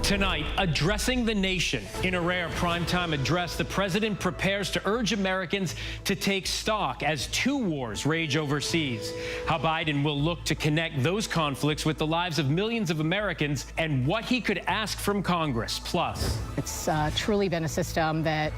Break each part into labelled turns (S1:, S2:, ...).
S1: Tonight, addressing the nation. In a rare primetime address, the president prepares to urge Americans to take stock as two wars rage overseas. How Biden will look to connect those conflicts with the lives of millions of Americans and what he could ask from Congress. Plus,
S2: it's truly been a system that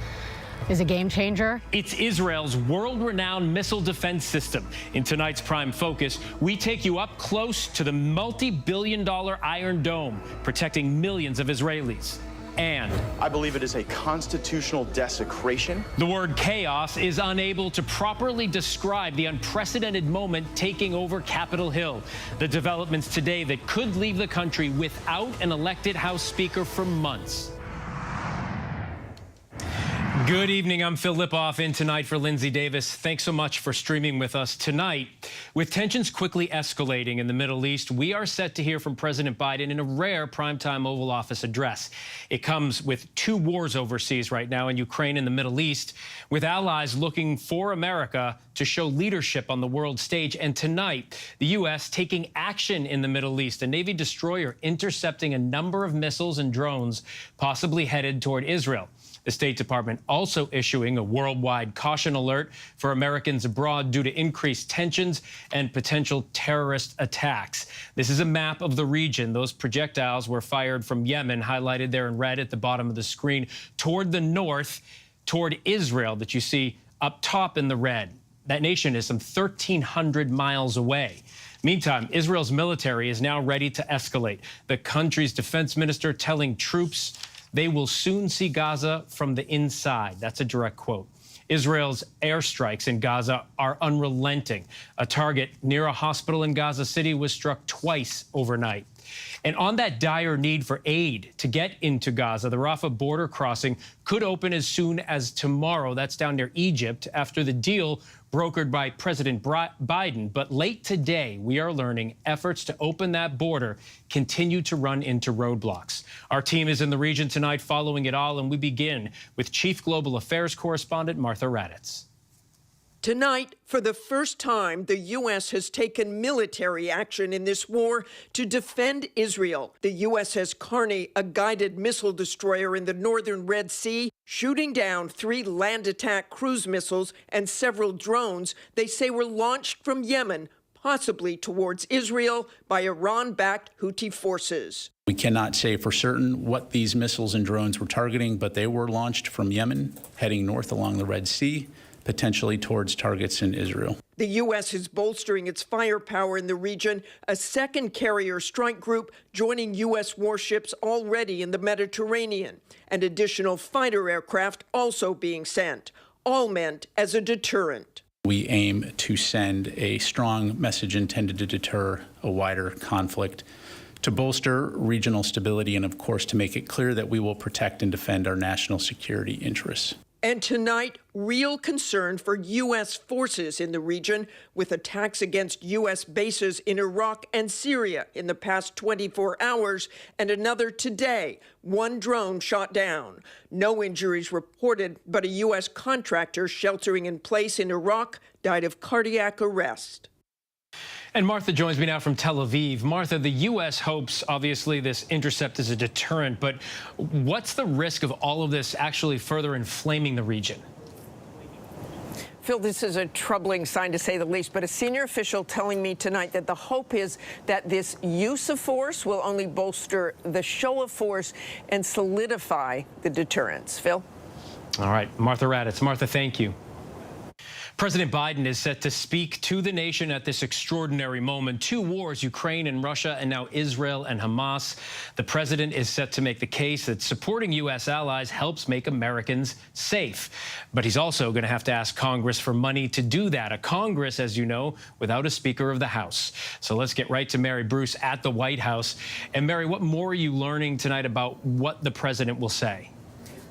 S2: is a game changer.
S1: It's Israel's world-renowned missile defense system. In tonight's Prime Focus, we take you up close to the multi-billion-dollar Iron Dome, protecting millions of Israelis. And
S3: I believe it is a constitutional desecration.
S1: The word chaos is unable to properly describe the unprecedented moment taking over Capitol Hill. The developments today that could leave the country without an elected House Speaker for months. Good evening. I'm Phil Lipoff in tonight for Lindsay Davis. Thanks so much for streaming with us tonight. With tensions quickly escalating in the Middle East, we are set to hear from President Biden in a rare primetime Oval Office address. It comes with two wars overseas right now in Ukraine and the Middle East, with allies looking for America to show leadership on the world stage. And tonight, the U.S. taking action in the Middle East, a Navy destroyer intercepting a number of missiles and drones possibly headed toward Israel. The State Department also issuing a worldwide caution alert for Americans abroad due to increased tensions and potential terrorist attacks. This is a map of the region. Those projectiles were fired from Yemen, highlighted there in red at the bottom of the screen, toward the north, toward Israel, that you see up top in the red. That nation is some 1,300 miles away. Meantime, Israel's military is now ready to escalate. The country's defense minister telling troops they will soon see Gaza from the inside. That's a direct quote. Israel's airstrikes in Gaza are unrelenting. A target near a hospital in Gaza City was struck twice overnight. And on that dire need for aid to get into Gaza, the Rafah border crossing could open as soon as tomorrow. That's down near Egypt after the deal brokered by President Biden. But late today, we are learning efforts to open that border continue to run into roadblocks. Our team is in the region tonight following it all, and we begin with Chief Global Affairs Correspondent Martha Raddatz.
S4: Tonight, for the first time, the U.S. has taken military action in this war to defend Israel. The U.S.S. Carney, a guided missile destroyer in the northern Red Sea, shooting down 3 land attack cruise missiles and several drones they say were launched from Yemen, possibly towards Israel by Iran-backed Houthi forces.
S5: We cannot say for certain what these missiles and drones were targeting, but they were launched from Yemen, heading north along the Red Sea, potentially towards targets in Israel.
S4: The U.S. is bolstering its firepower in the region, a second carrier strike group joining U.S. warships already in the Mediterranean, and additional fighter aircraft also being sent, all meant as a deterrent.
S5: We aim to send a strong message intended to deter a wider conflict, to bolster regional stability, and of course to make it clear that we will protect and defend our national security interests.
S4: And tonight, real concern for U.S. forces in the region with attacks against U.S. bases in Iraq and Syria in the past 24 hours, and another today, 1 drone shot down. No injuries reported, but a U.S. contractor sheltering in place in Iraq died of cardiac arrest.
S1: And Martha joins me now from Tel Aviv. Martha, the U.S. hopes, obviously, this intercept is a deterrent, but what's the risk of all of this actually further inflaming the region?
S4: Phil, this is a troubling sign to say the least, but a senior official telling me tonight that the hope is that this use of force will only bolster the show of force and solidify the deterrence. Phil?
S1: All right, Martha Raddatz. Martha, thank you. President Biden is set to speak to the nation at this extraordinary moment. 2 wars, Ukraine and Russia, and now Israel and Hamas. The president is set to make the case that supporting U.S. allies helps make Americans safe. But he's also going to have to ask Congress for money to do that. A Congress, as you know, without a Speaker of the House. So let's get right to Mary Bruce at the White House. And Mary, what more are you learning tonight about what the president will say?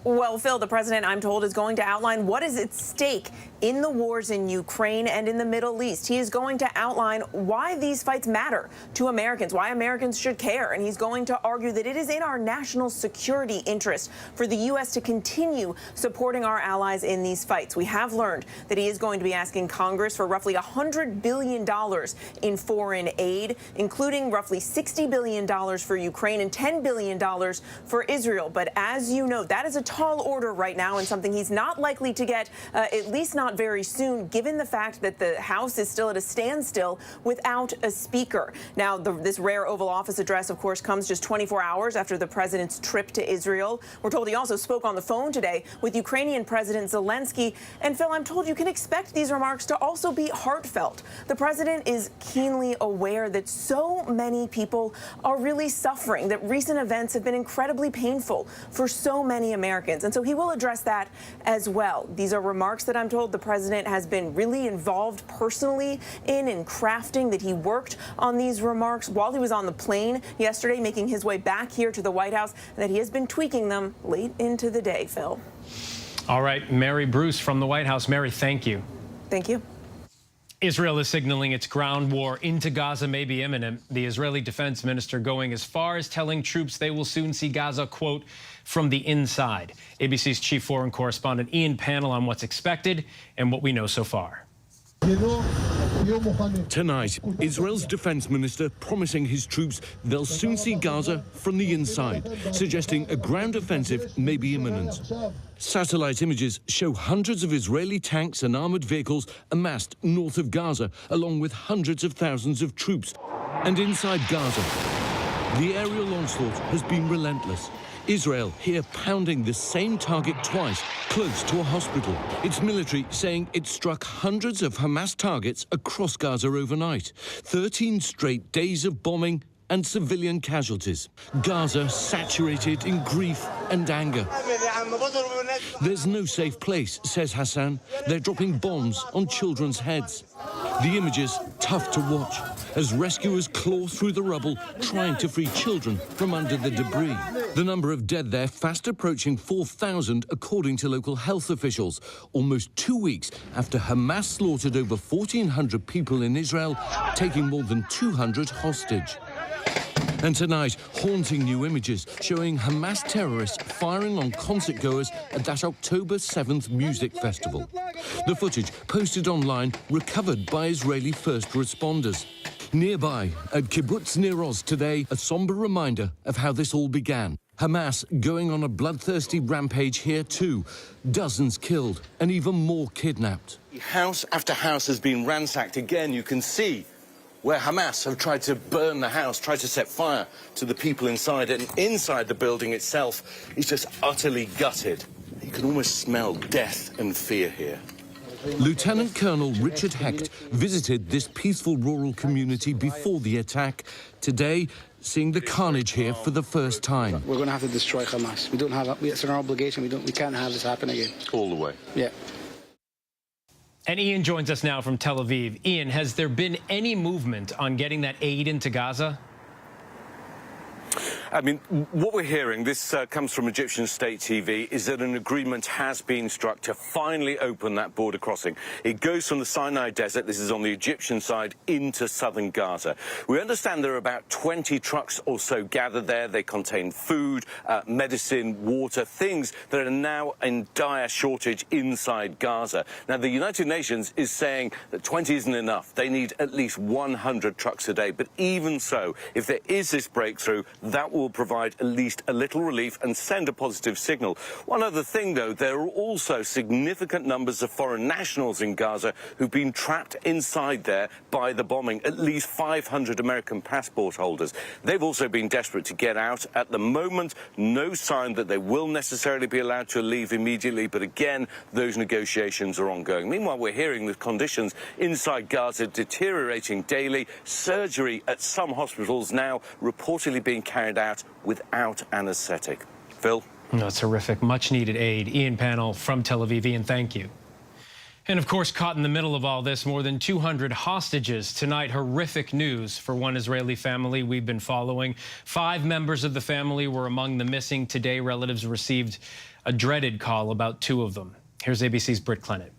S6: Well, Phil, the president, I'm told, is going to outline what is at stake in the wars in Ukraine and in the Middle East. He is going to outline why these fights matter to Americans, why Americans should care, and he's going to argue that it is in our national security interest for the U.S. to continue supporting our allies in these fights. We have learned that he is going to be asking Congress for roughly $100 billion in foreign aid, including roughly $60 billion for Ukraine and $10 billion for Israel. But as you know, that is a tall order right now and something he's not likely to get, at least not very soon, given the fact that the House is still at a standstill without a speaker. Now, this rare Oval Office address, of course, comes just 24 hours after the president's trip to Israel. We're told he also spoke on the phone today with Ukrainian President Zelensky. And Phil, I'm told you can expect these remarks to also be heartfelt. The president is keenly aware that so many people are really suffering, that recent events have been incredibly painful for so many Americans. And so he will address that as well. These are remarks that I'm told the president has been really involved personally in crafting, that he worked on these remarks while he was on the plane yesterday, making his way back here to the White House, and that he has been tweaking them late into the day, Phil.
S1: All right, Mary Bruce from the White House. Mary, thank you.
S6: Thank you.
S1: Israel is signaling its ground war into Gaza may be imminent. The Israeli defense minister going as far as telling troops they will soon see Gaza, quote, from the inside. ABC's chief foreign correspondent Ian Pannell on what's expected and what we know so far.
S7: Tonight, Israel's defense minister promising his troops they'll soon see Gaza from the inside, suggesting a ground offensive may be imminent. Satellite images show hundreds of Israeli tanks and armored vehicles amassed north of Gaza, along with hundreds of thousands of troops. And inside Gaza, the aerial onslaught has been relentless. Israel here pounding the same target twice, close to a hospital. Its military saying it struck hundreds of Hamas targets across Gaza overnight. 13 straight days of bombing and civilian casualties. Gaza saturated in grief and anger. There's no safe place, says Hassan. They're dropping bombs on children's heads. The images tough to watch as rescuers claw through the rubble, trying to free children from under the debris. The number of dead there fast approaching 4,000, according to local health officials, almost 2 weeks after Hamas slaughtered over 1,400 people in Israel, taking more than 200 hostage. And tonight, haunting new images showing Hamas terrorists firing on concertgoers at that October 7th music festival. The footage, posted online, recovered by Israeli first responders. Nearby, at Kibbutz Nir Oz today, a somber reminder of how this all began. Hamas going on a bloodthirsty rampage here too. Dozens killed and even more kidnapped.
S8: House after house has been ransacked. Again, you can see where Hamas have tried to burn the house, tried to set fire to the people inside, and inside the building itself is just utterly gutted. You can almost smell death and fear here.
S7: Lieutenant Colonel Richard Hecht visited this peaceful rural community before the attack. Today, seeing the carnage here for the first time.
S9: We're going to have to destroy Hamas. We don't have it's an obligation. We can't have this happen again.
S8: All the way.
S9: Yeah.
S1: And Ian joins us now from Tel Aviv. Ian, has there been any movement on getting that aid into Gaza?
S8: I mean, what we're hearing, this comes from Egyptian state TV, is that an agreement has been struck to finally open that border crossing. It goes from the Sinai Desert, this is on the Egyptian side, into southern Gaza. We understand there are about 20 trucks or so gathered there. They contain food, medicine, water, things that are now in dire shortage inside Gaza. Now, the United Nations is saying that 20 isn't enough. They need at least 100 trucks a day. But even so, if there is this breakthrough, that will provide at least a little relief and send a positive signal. One other thing, though, there are also significant numbers of foreign nationals in Gaza who've been trapped inside there by the bombing, at least 500 American passport holders. They've also been desperate to get out. At the moment, no sign that they will necessarily be allowed to leave immediately, but again, those negotiations are ongoing. Meanwhile, we're hearing the conditions inside Gaza deteriorating daily. Surgery at some hospitals now reportedly being carried out without anesthetic. Phil?
S1: That's horrific. Much needed aid. Ian Pannell from Tel Aviv. Ian, thank you. And of course, caught in the middle of all this, more than 200 hostages tonight. Horrific news for one Israeli family we've been following. 5 members of the family were among the missing. Today, relatives received a dreaded call about 2 of them. Here's ABC's Britt Clennett.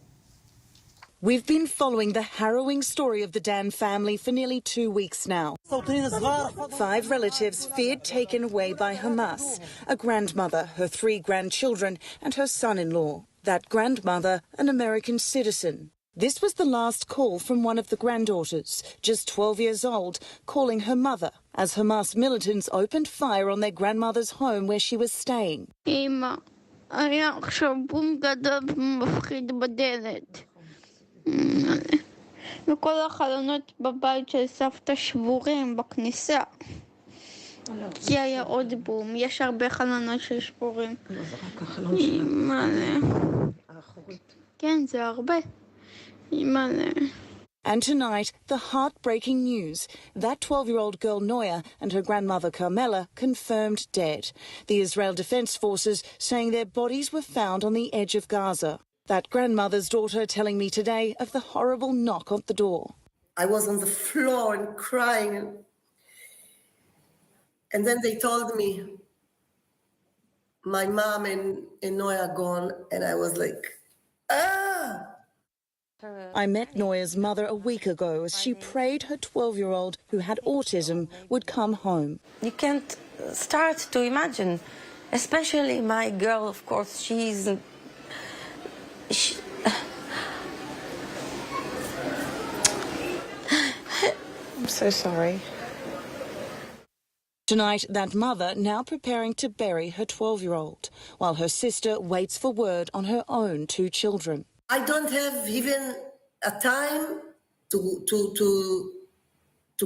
S10: We've been following the harrowing story of the Dan family for nearly 2 weeks now. 5 relatives feared taken away by Hamas, a grandmother, her 3 grandchildren and her son-in-law. That grandmother, an American citizen. This was the last call from one of the granddaughters, just 12 years old, calling her mother, as Hamas militants opened fire on their grandmother's home where she was staying.
S11: אמא, היה עכשיו בום גדול ומפחיד בדלת. וכל החלונות בבית של סבתא שבורים בכניסה. כי היה עוד בום, יש הרבה חלונות של שבורים. כן, זה הרבה.
S10: And tonight, the heartbreaking news. That 12-year-old girl, Noya, and her grandmother, Carmela, confirmed dead. The Israel Defense Forces saying their bodies were found on the edge of Gaza. That grandmother's daughter telling me today of the horrible knock on the door.
S12: I was on the floor and crying. And then they told me, my mom and Noya are gone. And I was like, ah!
S10: I met Noya's mother a week ago as she prayed her 12-year-old, who had autism, would come home.
S13: You can't start to imagine, especially my girl, of course,
S10: I'm so sorry. Tonight, that mother now preparing to bury her 12-year-old, while her sister waits for word on her own 2 children.
S12: I don't have even a time to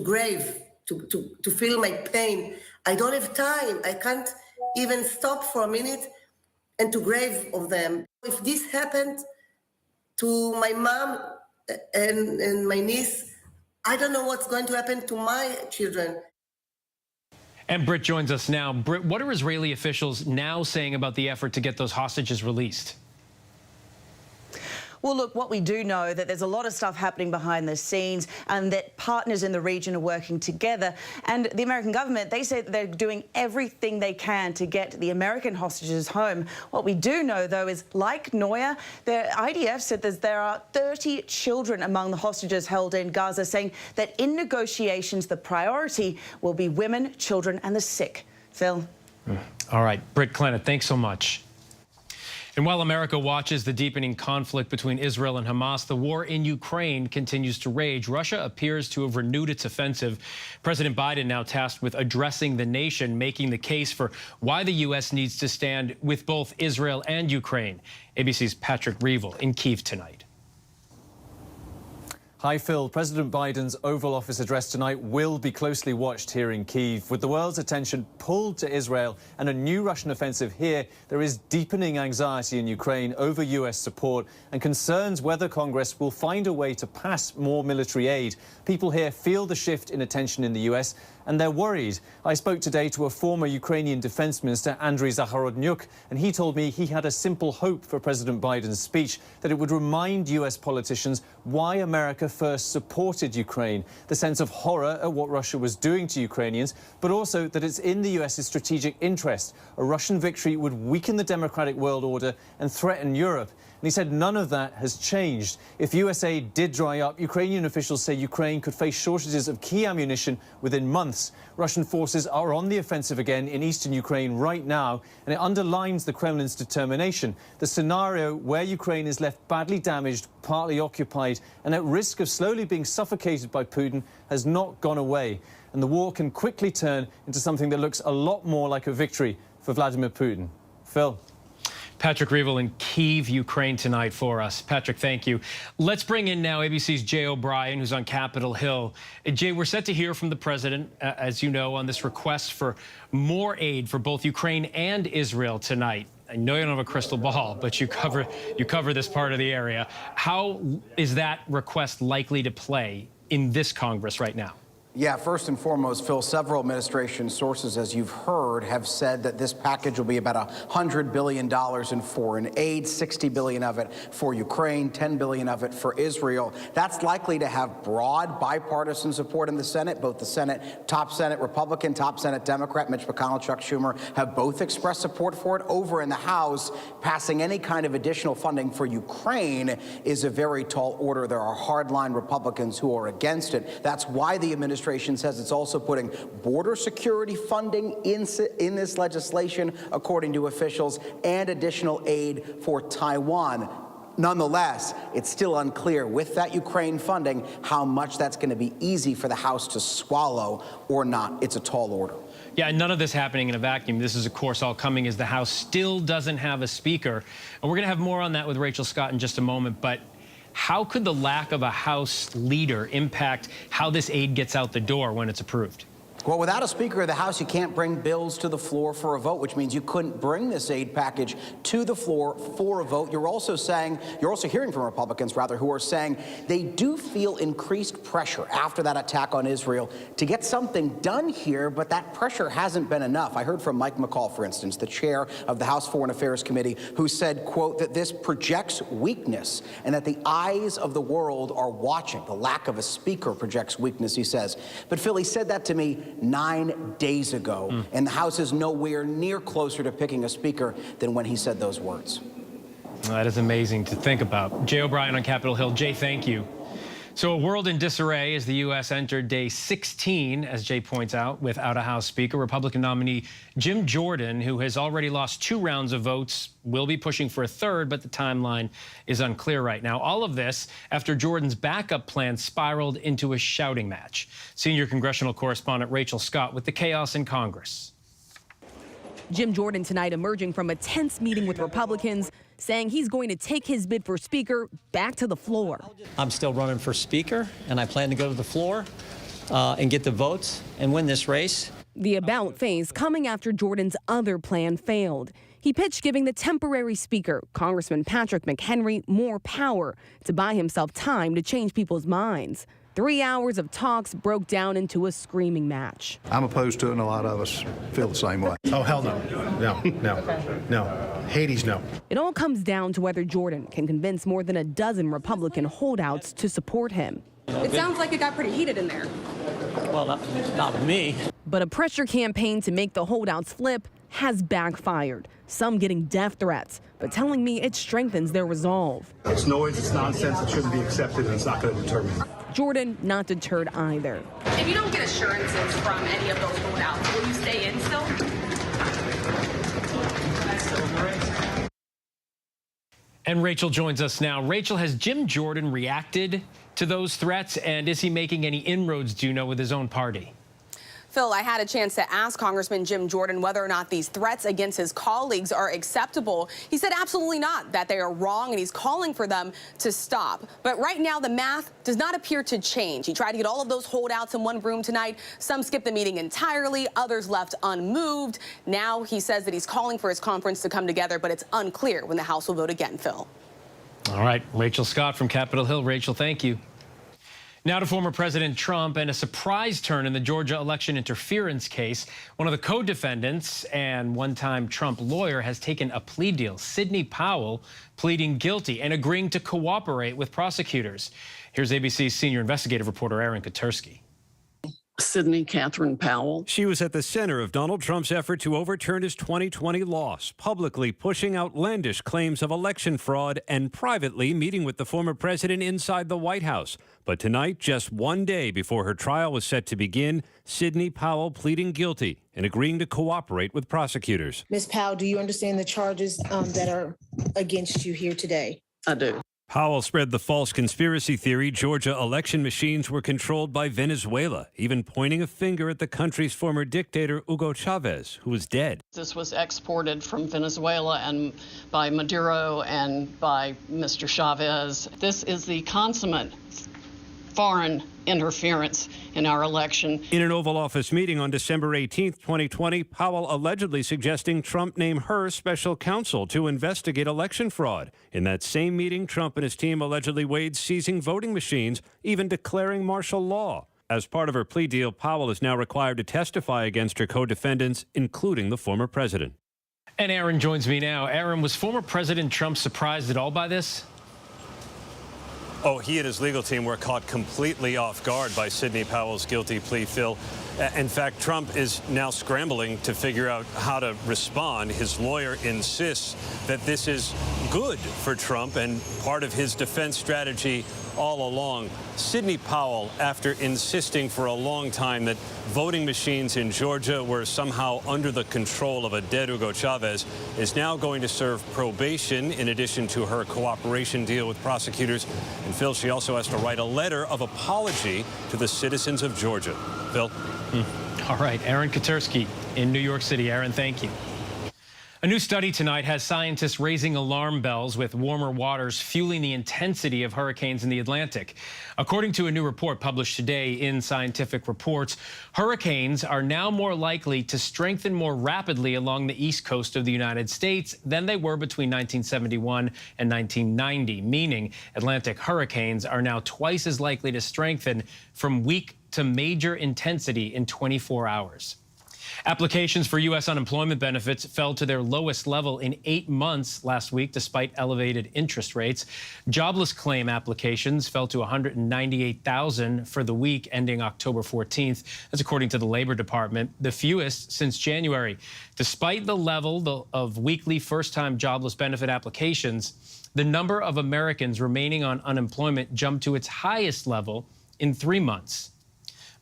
S12: grave, to feel my pain. I don't have time. I can't even stop for a minute and to grave of them. If this happened to my mom and my niece, I don't know what's going to happen to my children.
S1: And Britt joins us now. Britt, what are Israeli officials now saying about the effort to get those hostages released?
S14: Well, look, what we do know that there's a lot of stuff happening behind the scenes and that partners in the region are working together. And the American government, they say that they're doing everything they can to get the American hostages home. What we do know, though, is like Noya, the IDF said that there are 30 children among the hostages held in Gaza, saying that in negotiations, the priority will be women, children and the sick. Phil.
S1: All right, Britt Clennet, thanks so much. And while America watches the deepening conflict between Israel and Hamas, the war in Ukraine continues to rage. Russia appears to have renewed its offensive. President Biden now tasked with addressing the nation, making the case for why the U.S. needs to stand with both Israel and Ukraine. ABC's Patrick Reevell in Kyiv tonight.
S15: Hi, Phil. President Biden's Oval Office address tonight will be closely watched here in Kyiv. With the world's attention pulled to Israel and a new Russian offensive here, there is deepening anxiety in Ukraine over U.S. support and concerns whether Congress will find a way to pass more military aid. People here feel the shift in attention in the U.S. and they're worried. I spoke today to a former Ukrainian defense minister, Andriy Zakharodnyuk, and he told me he had a simple hope for President Biden's speech, that it would remind U.S. politicians why America first supported Ukraine, the sense of horror at what Russia was doing to Ukrainians, but also that it's in the U.S.'s strategic interest. A Russian victory would weaken the democratic world order and threaten Europe. And he said none of that has changed. If US aid did dry up, Ukrainian officials say Ukraine could face shortages of key ammunition within months. Russian forces are on the offensive again in eastern Ukraine right now, and it underlines the Kremlin's determination. The scenario where Ukraine is left badly damaged, partly occupied, and at risk of slowly being suffocated by Putin has not gone away. And the war can quickly turn into something that looks a lot more like a victory for Vladimir Putin. Phil.
S1: Patrick Reevell in Kyiv, Ukraine tonight for us. Patrick, thank you. Let's bring in now ABC's Jay O'Brien, who's on Capitol Hill. Jay, we're set to hear from the president, as you know, on this request for more aid for both Ukraine and Israel tonight. I know you don't have a crystal ball, but you cover this part of the area. How is that request likely to play in this Congress right now?
S16: Yeah, first and foremost, Phil, several administration sources, as you've heard, have said that this package will be about $100 billion in foreign aid, $60 billion of it for Ukraine, $10 billion of it for Israel. That's likely to have broad bipartisan support in the Senate. Both the top Senate Republican, top Senate Democrat, Mitch McConnell, Chuck Schumer, have both expressed support for it. Over in the House, passing any kind of additional funding for Ukraine is a very tall order. There are hardline Republicans who are against it. That's why the administration says it's also putting border security funding in this legislation, according to officials, and additional aid for Taiwan. Nonetheless, it's still unclear with that Ukraine funding how much that's going to be easy for the House to swallow or not. It's a tall order.
S1: Yeah, and none of this happening in a vacuum. This is, of course, all coming as the House still doesn't have a speaker. And we're going to have more on that with Rachel Scott in just a moment. But how could the lack of a House leader impact how this aid gets out the door when it's approved?
S16: Well, without a Speaker of the House, you can't bring bills to the floor for a vote, which means you couldn't bring this aid package to the floor for a vote. You're also hearing from Republicans, rather, who are saying they do feel increased pressure after that attack on Israel to get something done here, but that pressure hasn't been enough. I heard from Mike McCall, for instance, the chair of the House Foreign Affairs Committee, who said, quote, that this projects weakness and that the eyes of the world are watching. The lack of a speaker projects weakness, he says. But Phil, he said that to me 9 days ago, and the House is nowhere near closer to picking a speaker than when he said those words.
S1: That is amazing to think about. Jay O'Brien on Capitol Hill. Jay, thank you. So a world in disarray as the U.S. entered day 16, as Jay points out, without a House Speaker. Republican nominee Jim Jordan, who has already lost 2 rounds of votes, will be pushing for a third, but the timeline is unclear right now. All of this after Jordan's backup plan spiraled into a shouting match. Senior congressional correspondent Rachel Scott with the chaos in Congress.
S17: Jim Jordan tonight emerging from a tense meeting with Republicans, saying he's going to take his bid for Speaker back to the floor.
S18: I'm still running for Speaker, and I plan to go to the floor and get the votes and win this race.
S17: The about phase coming after Jordan's other plan failed. He pitched giving the temporary Speaker, Congressman Patrick McHenry, more power to buy himself time to change people's minds. 3 hours of talks broke down into a screaming match.
S19: I'm opposed to it, and a lot of us feel the same way.
S20: Oh, hell no. No. Hades, no.
S17: It all comes down to whether Jordan can convince more than a dozen Republican holdouts to support him.
S21: It sounds like it got pretty heated in there.
S18: Well, not with me.
S17: But a pressure campaign to make the holdouts flip has backfired. Some getting death threats, but telling me it strengthens their resolve.
S20: It's noise, it's nonsense, it shouldn't be accepted, and it's not going to deter me.
S17: Jordan not deterred either.
S21: If you don't get assurances from any of those holdouts, will you stay in still?
S1: And Rachel joins us now. Rachel, has Jim Jordan reacted to those threats, and is he making any inroads, do you know, with his own party?
S21: Phil, I had a chance to ask Congressman Jim Jordan whether or not these threats against his colleagues are acceptable. He said absolutely not, that they are wrong, and he's calling for them to stop. But right now, the math does not appear to change. He tried to get all of those holdouts in one room tonight. Some skipped the meeting entirely, others left unmoved. Now he says that he's calling for his conference to come together, but it's unclear when the House will vote again, Phil.
S1: All right, Rachel Scott from Capitol Hill. Rachel, thank you. Now to former President Trump and a surprise turn in the Georgia election interference case. One of the co-defendants and one-time Trump lawyer has taken a plea deal. Sidney Powell pleading guilty and agreeing to cooperate with prosecutors. Here's ABC's senior investigative reporter Aaron Kotersky.
S22: Sidney Catherine Powell.
S23: She was at the center of Donald Trump's effort to overturn his 2020 loss, publicly pushing outlandish claims of election fraud and privately meeting with the former president inside the White House. But tonight, just one day before her trial was set to begin, Sidney Powell pleading guilty and agreeing to cooperate with prosecutors.
S24: Ms. Powell, do you understand the charges that are against you here today?
S22: I do.
S23: Powell spread the false conspiracy theory Georgia election machines were controlled by Venezuela, even pointing a finger at the country's former dictator, Hugo Chavez, who was dead.
S22: This was exported from Venezuela and by Maduro and by Mr. Chavez. This is the consummate foreign interference in our election.
S23: In an Oval Office meeting on December 18th, 2020, Powell allegedly suggesting Trump name her special counsel to investigate election fraud. In that same meeting, Trump and his team allegedly weighed seizing voting machines, even declaring martial law. As part of her plea deal, Powell is now required to testify against her co-defendants, including the former president.
S1: And Aaron joins me now. Aaron, was former President Trump surprised at all by this?
S23: Oh, he and his legal team were caught completely off guard by Sidney Powell's guilty plea, Phil. In fact, Trump is now scrambling to figure out how to respond. His lawyer insists that this is good for Trump and part of his defense strategy all along. Sidney Powell, after insisting for a long time that voting machines in Georgia were somehow under the control of a dead Hugo Chavez, is now going to serve probation in addition to her cooperation deal with prosecutors. And Phil, she also has to write a letter of apology to the citizens of Georgia. Phil?
S1: All right, Aaron Katersky in New York City. Aaron, thank you. A new study tonight has scientists raising alarm bells with warmer waters fueling the intensity of hurricanes in the Atlantic. According to a new report published today in Scientific Reports, hurricanes are now more likely to strengthen more rapidly along the east coast of the United States than they were between 1971 and 1990, meaning Atlantic hurricanes are now twice as likely to strengthen from weak to major intensity in 24 hours. Applications for U.S. unemployment benefits fell to their lowest level in 8 months last week, despite elevated interest rates. Jobless claim applications fell to 198,000 for the week ending October 14th. That's according to the Labor Department, the fewest since January. Despite the level of weekly first-time jobless benefit applications, the number of Americans remaining on unemployment jumped to its highest level in 3 months.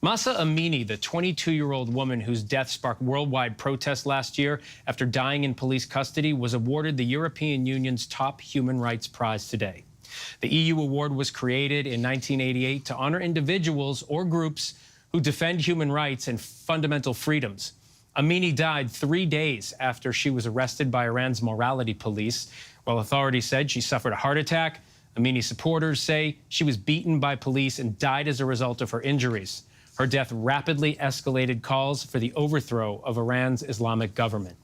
S1: Mahsa Amini, the 22-year-old woman whose death sparked worldwide protests last year after dying in police custody, was awarded the European Union's top human rights prize today. The EU award was created in 1988 to honor individuals or groups who defend human rights and fundamental freedoms. Amini died 3 days after she was arrested by Iran's morality police. While authorities said she suffered a heart attack, Amini's supporters say she was beaten by police and died as a result of her injuries. Her death rapidly escalated calls for the overthrow of Iran's Islamic government.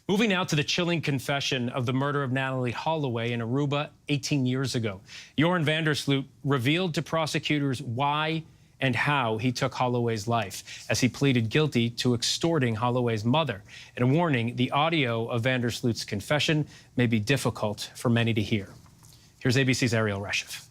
S1: Moving now to the chilling confession of the murder of Natalie Holloway in Aruba 18 years ago. Joran van der Sloot revealed to prosecutors why and how he took Holloway's life as he pleaded guilty to extorting Holloway's mother. And a warning, the audio of van der Sloot's confession may be difficult for many to hear. Here's ABC's Ariel Reshef.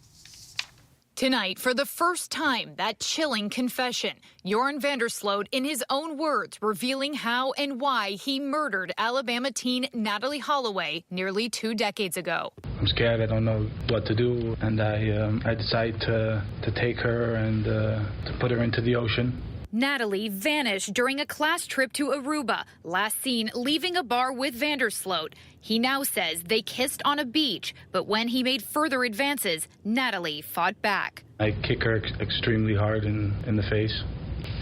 S2: Tonight, for the first time, that chilling confession. Joran van der Sloot, in his own words, revealing how and why he murdered Alabama teen Natalie Holloway nearly 2 decades ago.
S9: I'm scared. I don't know what to do, and I decide to take her and to put her into the ocean.
S2: Natalie vanished during a class trip to Aruba, last seen leaving a bar with van der Sloot. He now says they kissed on a beach, but when he made further advances, Natalie fought back.
S9: I kick her extremely hard in the face.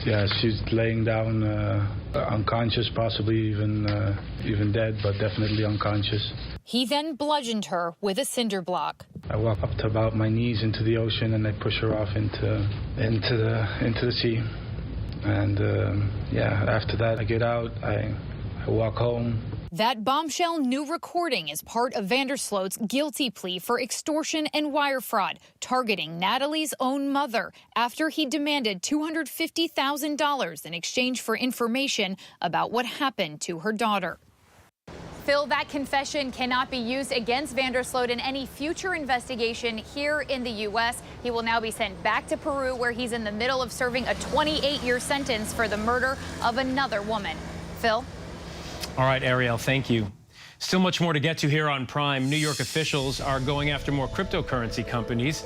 S9: Yeah, she's laying down unconscious, possibly even dead, but definitely unconscious.
S2: He then bludgeoned her with a cinder block.
S9: I walk up to about my knees into the ocean, and I push her off into the sea. And after that, I get out, I walk home.
S2: That bombshell new recording is part of van der Sloot's guilty plea for extortion and wire fraud, targeting Natalie's own mother after he demanded $250,000 in exchange for information about what happened to her daughter.
S3: Phil, that confession cannot be used against van der Sloot in any future investigation here in the U.S. He will now be sent back to Peru, where he's in the middle of serving a 28-year sentence for the murder of another woman. Phil?
S1: All right, Ariel, thank you. Still much more to get to here on Prime. New York officials are going after more cryptocurrency companies.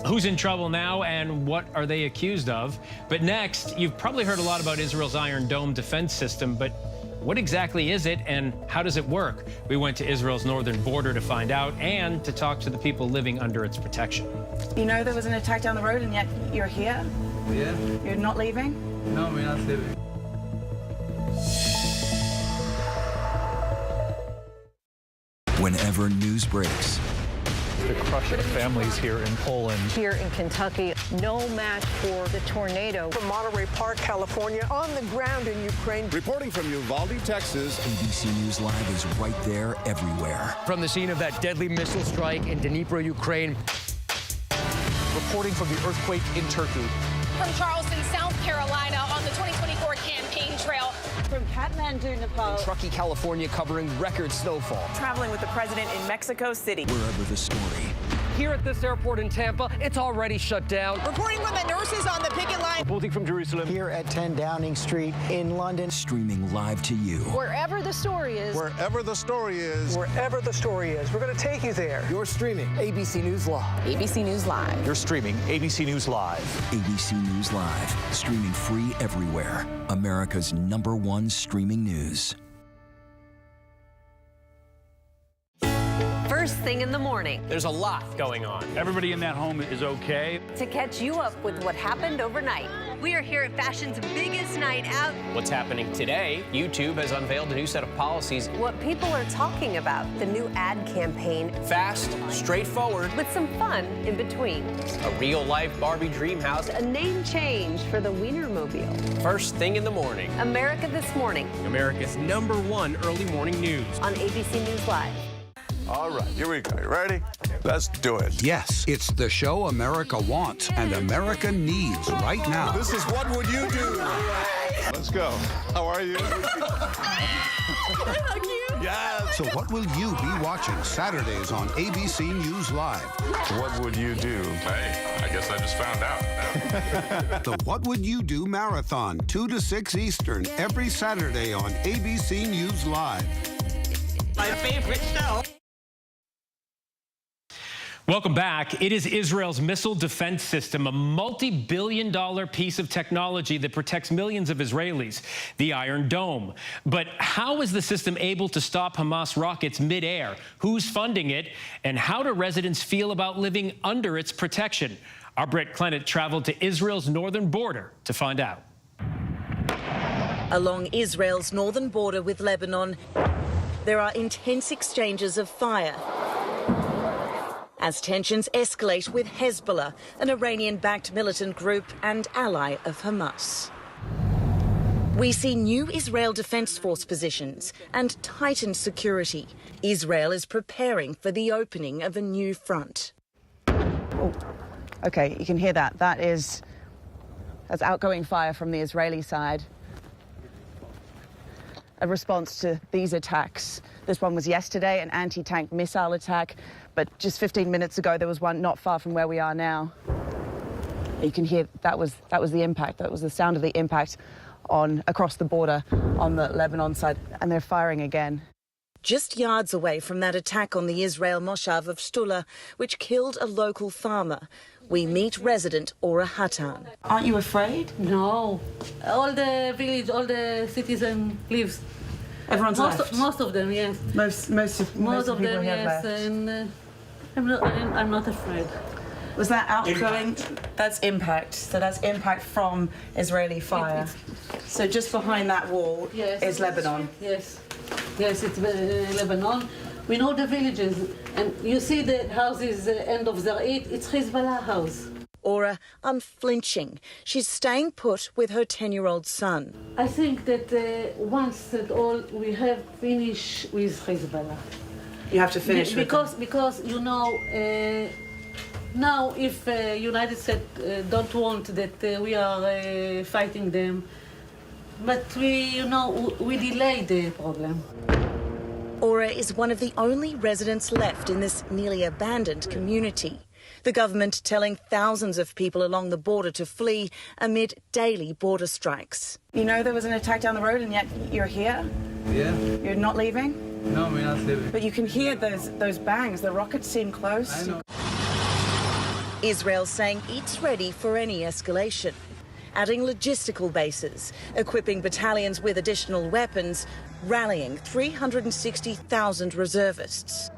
S1: Who's in trouble now and what are they accused of? But next, you've probably heard a lot about Israel's Iron Dome defense system, but what exactly is it and how does it work? We went to Israel's northern border to find out and to talk to the people living under its protection.
S14: You know there was an attack down the road and yet you're here?
S4: Yeah.
S14: You're not leaving?
S4: No, we're not leaving.
S5: Whenever news breaks.
S25: The crush of families here in Poland.
S26: Here in Kentucky, no match for the tornado.
S27: From Monterey Park, California, on the ground in Ukraine.
S28: Reporting from Uvalde, Texas.
S5: ABC News Live is right there everywhere.
S29: From the scene of that deadly missile strike in Dnipro, Ukraine.
S25: Reporting from the earthquake in Turkey.
S4: from Charleston, South Carolina on the 2024 campaign trail.
S6: From Kathmandu, Nepal.
S29: In Truckee, California, covering record snowfall.
S6: Traveling with the president in Mexico City.
S5: Wherever the story.
S29: Here at this airport in Tampa, it's already shut down.
S6: Reporting from the nurses on the picket line.
S29: Reporting from Jerusalem.
S7: Here at 10 Downing Street in London.
S5: Streaming live to you.
S26: Wherever the story is.
S28: Wherever the story is.
S27: Wherever the story is, we're going to take you there.
S29: You're streaming ABC News Live.
S6: ABC News Live.
S29: You're streaming ABC News Live.
S5: ABC News Live. Streaming free everywhere. America's #1 streaming news.
S26: First thing in the morning.
S29: There's a lot going on.
S25: Everybody in that home is okay.
S26: To catch you up with what happened overnight. We are here at fashion's biggest night out.
S29: What's happening today? YouTube has unveiled a new set of policies.
S26: What people are talking about. The new ad campaign.
S29: Fast, straightforward.
S26: With some fun in between.
S29: A real-life Barbie dream house.
S26: A name change for the Wienermobile.
S29: First thing in the morning.
S26: America This Morning.
S29: America's #1 early morning news.
S26: On ABC News Live.
S28: All right, here we go. You ready? Let's do it.
S8: Yes, it's the show America wants and America needs right now.
S28: This is What Would You Do? Let's go. How are you? Yes.
S8: So what will you be watching Saturdays on ABC News Live?
S28: What would you do?
S10: Hey, I guess I just found out.
S8: The What Would You Do Marathon, 2 to 6 Eastern, every Saturday on ABC News Live.
S6: My favorite show.
S1: Welcome back. It is Israel's missile defense system, a multi-billion-dollar piece of technology that protects millions of Israelis, the Iron Dome. But how is the system able to stop Hamas rockets midair? Who's funding it? And how do residents feel about living under its protection? Our Brett Clennett traveled to Israel's northern border to find out.
S11: Along Israel's northern border with Lebanon, there are intense exchanges of fire as tensions escalate with Hezbollah, an Iranian-backed militant group and ally of Hamas. We see new Israel Defense Force positions and tightened security. Israel is preparing for the opening of a new front.
S14: Oh, okay, you can hear that. That's outgoing fire from the Israeli side. A response to these attacks. This one was yesterday, an anti-tank missile attack, but just 15 minutes ago there was one not far from where we are now. You can hear that was the impact. That was the sound of the impact across the border on the Lebanon side, and they're firing again.
S11: Just yards away from that attack on the Israel Moshav of Stula, which killed a local farmer, we meet resident Ora Hatan.
S14: Aren't you afraid?
S12: No. All the village, all the citizens lives.
S14: Everyone's left?
S12: Most of them, yes.
S14: Most of the people
S12: them,
S14: here
S12: yes.
S14: left.
S12: And I'm not afraid.
S14: Was that outgoing? That's impact. So that's impact from Israeli fire. So just behind that wall is Lebanon.
S12: Yes. Yes, it's Lebanon. We know the villages, and you see the houses end of Zar'it, it's Hezbollah house.
S11: Ora unflinching. She's staying put with her 10-year-old son.
S12: I think that once that all we have finished with Hezbollah.
S14: You have to finish
S12: because you know now if United States don't want that we are fighting them, but we delay the problem.
S11: Ora is one of the only residents left in this nearly abandoned community. The government telling thousands of people along the border to flee amid daily border strikes.
S14: You know there was an attack down the road and yet you're here?
S13: Yeah.
S14: You're not leaving?
S13: No, we're not leaving.
S14: But you can hear those bangs. The rockets seem close.
S13: I know.
S11: Israel saying it's ready for any escalation, adding logistical bases, equipping battalions with additional weapons, rallying 360,000 reservists.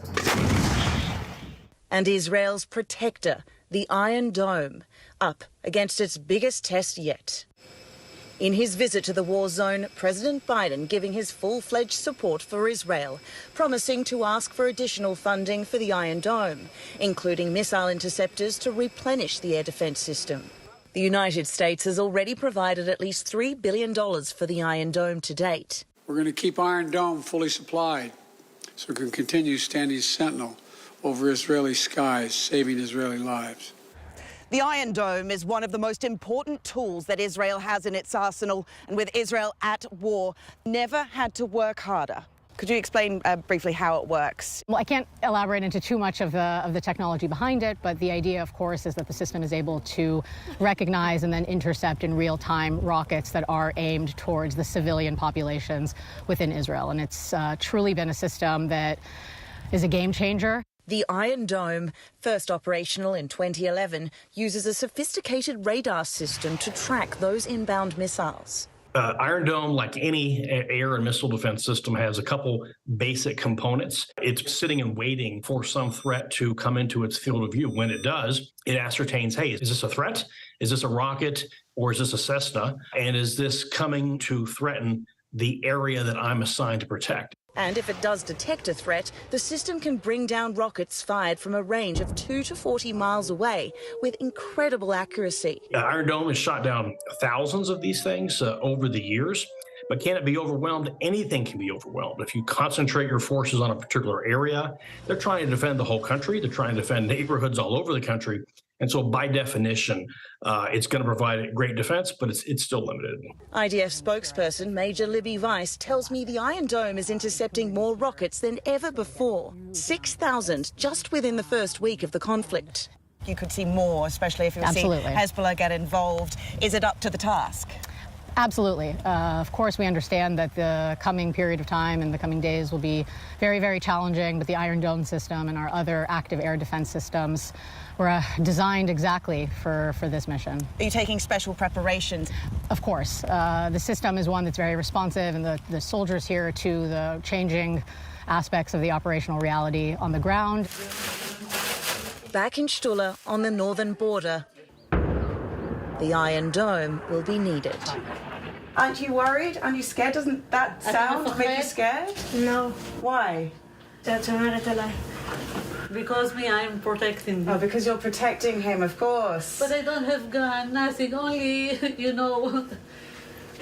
S11: And Israel's protector, the Iron Dome, up against its biggest test yet. In his visit to the war zone, President Biden giving his full-fledged support for Israel, promising to ask for additional funding for the Iron Dome, including missile interceptors to replenish the air defense system. The United States has already provided at least $3 billion for the Iron Dome to date.
S15: We're going to keep Iron Dome fully supplied so it can continue standing sentinel over Israeli skies, saving Israeli lives.
S14: The Iron Dome is one of the most important tools that Israel has in its arsenal, and with Israel at war, never had to work harder. Could you explain briefly how it works?
S13: Well, I can't elaborate into too much of the technology behind it, but the idea, of course, is that the system is able to recognize and then intercept in real time rockets that are aimed towards the civilian populations within Israel. And it's truly been a system that is a game changer.
S11: The Iron Dome, first operational in 2011, uses a sophisticated radar system to track those inbound missiles.
S16: Iron Dome, like any air and missile defense system, has a couple basic components. It's sitting and waiting for some threat to come into its field of view. When it does, it ascertains, hey, is this a threat? Is this a rocket? Or is this a Cessna? And is this coming to threaten the area that I'm assigned to protect?
S11: And if it does detect a threat, the system can bring down rockets fired from a range of 2 to 40 miles away with incredible accuracy.
S16: Iron Dome has shot down thousands of these things over the years. But can it be overwhelmed? Anything can be overwhelmed. If you concentrate your forces on a particular area, they're trying to defend the whole country. They're trying to defend neighborhoods all over the country. And so by definition, it's going to provide great defense, but it's still limited.
S11: IDF spokesperson Major Libby Weiss tells me the Iron Dome is intercepting more rockets than ever before. 6,000 just within the first week of the conflict.
S14: You could see more, especially if you see Hezbollah get involved. Is it up to the task?
S13: Absolutely. Of course, we understand that the coming period of time and the coming days will be very, very challenging, but the Iron Dome system and our other active air defense systems were designed exactly for this mission.
S14: Are you taking special preparations?
S13: Of course. The system is one that's very responsive, and the soldiers here to the changing aspects of the operational reality on the ground.
S11: Back in Stula on the northern border, the Iron Dome will be needed.
S14: Aren't you worried? Aren't you scared? Doesn't that sound make you scared?
S12: No.
S14: Why?
S12: Because I'm protecting him.
S14: Oh, because you're protecting him, of course.
S12: But I don't have gun, nothing, only,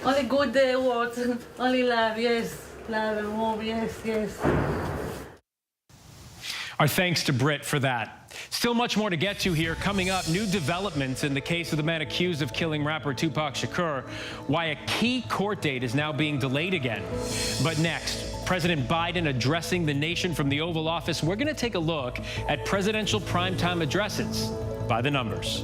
S12: only good words, only love, yes. Love and warm, yes.
S1: Our thanks to Britt for that. Still much more to get to here. Coming up, new developments in the case of the man accused of killing rapper Tupac Shakur, why a key court date is now being delayed again. But next, President Biden addressing the nation from the Oval Office. We're going to take a look at presidential primetime addresses by the numbers.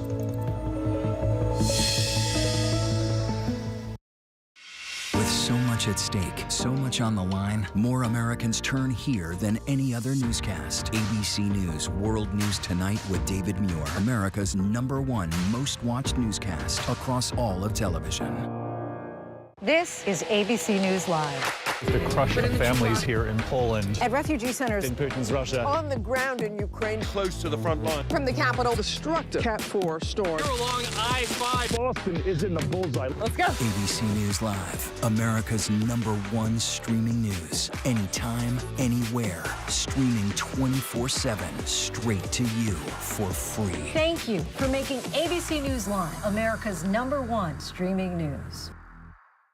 S5: With so much at stake, so much on the line, more Americans turn here than any other newscast. ABC News World News Tonight with David Muir, America's #1 most watched newscast across all of television.
S17: This is ABC News Live.
S18: The crush of families here in Poland.
S17: At refugee centers
S18: in Putin's Russia.
S19: On the ground in Ukraine.
S18: Close to the front line.
S19: From the capital. Destructive Cat 4 storm.
S18: You're along I-5. Boston is in the bullseye.
S19: Let's go.
S5: ABC News Live, America's #1 streaming news. Anytime, anywhere. Streaming 24/7, straight to you for free.
S17: Thank you for making ABC News Live America's #1 streaming news.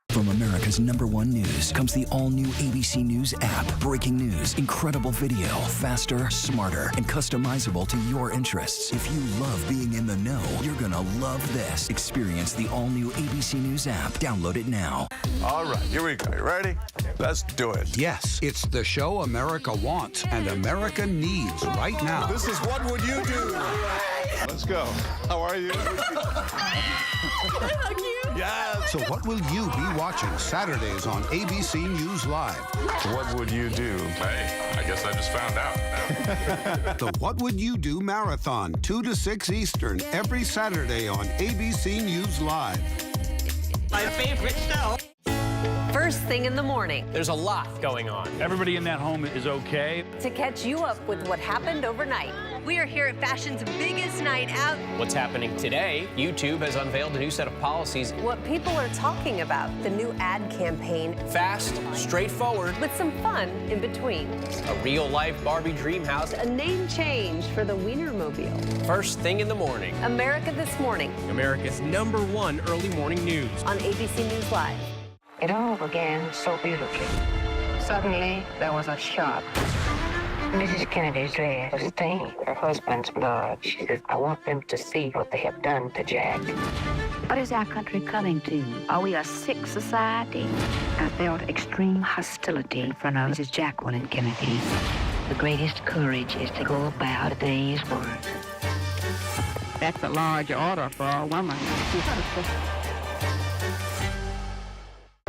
S5: From America's #1 news comes the all-new ABC News app. Breaking news, incredible video, faster, smarter, and customizable to your interests. If you love being in the know, you're gonna love this. Experience the all-new ABC News app. Download it now.
S28: All right, here we go. You ready? Let's do it.
S8: Yes, it's the show America wants and America needs right now.
S28: This is What Would You Do? Let's go. How are you? Yes.
S8: So what will you be watching Saturdays on ABC News Live?
S10: What would you do? Hey, I guess I just found out.
S8: The What Would You Do Marathon, 2 to 6 Eastern, every Saturday on ABC News Live.
S6: My favorite show.
S26: First thing in the morning.
S29: There's a lot going on.
S25: Everybody in that home is okay.
S26: To catch you up with what happened overnight. We are here at fashion's biggest night out.
S29: What's happening today? YouTube has unveiled a new set of policies.
S26: What people are talking about. The new ad campaign.
S29: Fast, straightforward.
S26: With some fun in between.
S29: A real-life Barbie dream house.
S26: A name change for the Wienermobile.
S29: First thing in the morning.
S26: America This Morning.
S29: America's #1 early morning news.
S26: On ABC News Live.
S17: It all began so beautifully. Suddenly, there was a shot.
S2: Mrs. Kennedy's dress was stained her husband's blood. She says, I want them to see what they have done to Jack.
S3: What is our country coming to? Are we a sick society? I felt extreme hostility in front of Mrs. Jacqueline Kennedy. The greatest courage is to go about a day's work. That's a large order for a woman.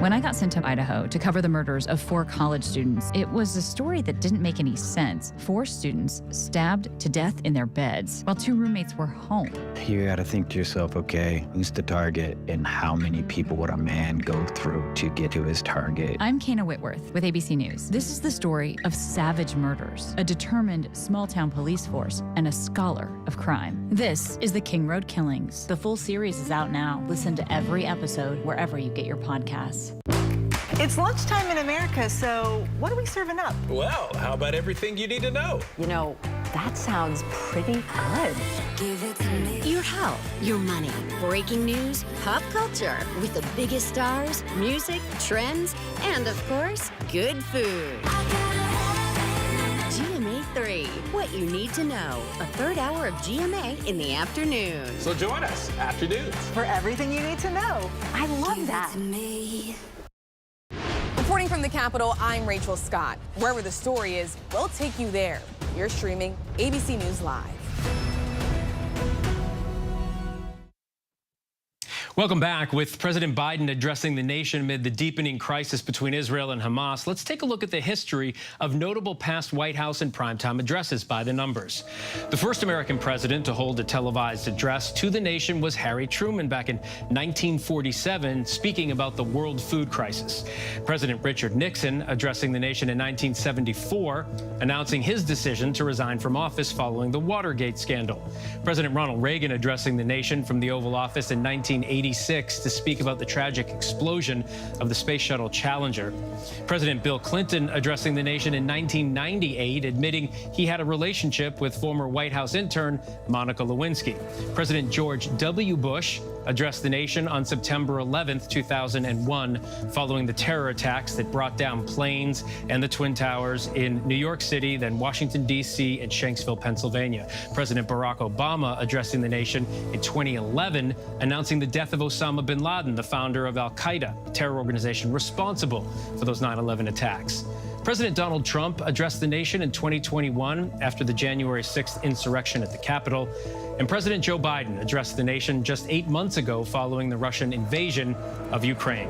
S4: When I got sent to Idaho to cover the murders of 4 college students, it was a story that didn't make any sense. 4 students stabbed to death in their beds while 2 roommates were home.
S9: You gotta think to yourself, okay, who's the target and how many people would a man go through to get to his target?
S4: I'm Kana Whitworth with ABC News. This is the story of savage murders, a determined small-town police force, and a scholar of crime. This is the King Road Killings. The full series is out now. Listen to every episode wherever you get your podcasts.
S20: It's lunchtime in America, so what are we serving up?
S21: Well, how about everything you need to know?
S17: You know, that sounds pretty good.
S26: Give it to me. Your health, your money, breaking news, pop culture, with the biggest stars, music, trends, and of course, good food. GMA 3, what you need to know. A third hour of GMA in the afternoon.
S21: So join us, afternoons.
S20: For everything you need to know.
S17: I love that.
S22: Reporting from the Capitol, I'm Rachel Scott. Wherever the story is, we'll take you there. You're streaming ABC News Live.
S1: Welcome back. With President Biden addressing the nation amid the deepening crisis between Israel and Hamas, let's take a look at the history of notable past White House and primetime addresses by the numbers. The first American president to hold a televised address to the nation was Harry Truman back in 1947, speaking about the world food crisis. President Richard Nixon addressing the nation in 1974, announcing his decision to resign from office following the Watergate scandal. President Ronald Reagan addressing the nation from the Oval Office in 1986 to speak about the tragic explosion of the Space Shuttle Challenger. President Bill Clinton addressing the nation in 1998, admitting he had a relationship with former White House intern Monica Lewinsky. President George W. Bush addressed the nation on September 11th, 2001, following the terror attacks that brought down planes and the Twin Towers in New York City, then Washington, D.C., and Shanksville, Pennsylvania. President Barack Obama addressing the nation in 2011, announcing the death of Osama bin Laden, the founder of al-Qaeda, a terror organization responsible for those 9/11 attacks. President Donald Trump addressed the nation in 2021 after the January 6th insurrection at the Capitol. And President Joe Biden addressed the nation just 8 months ago following the Russian invasion of Ukraine.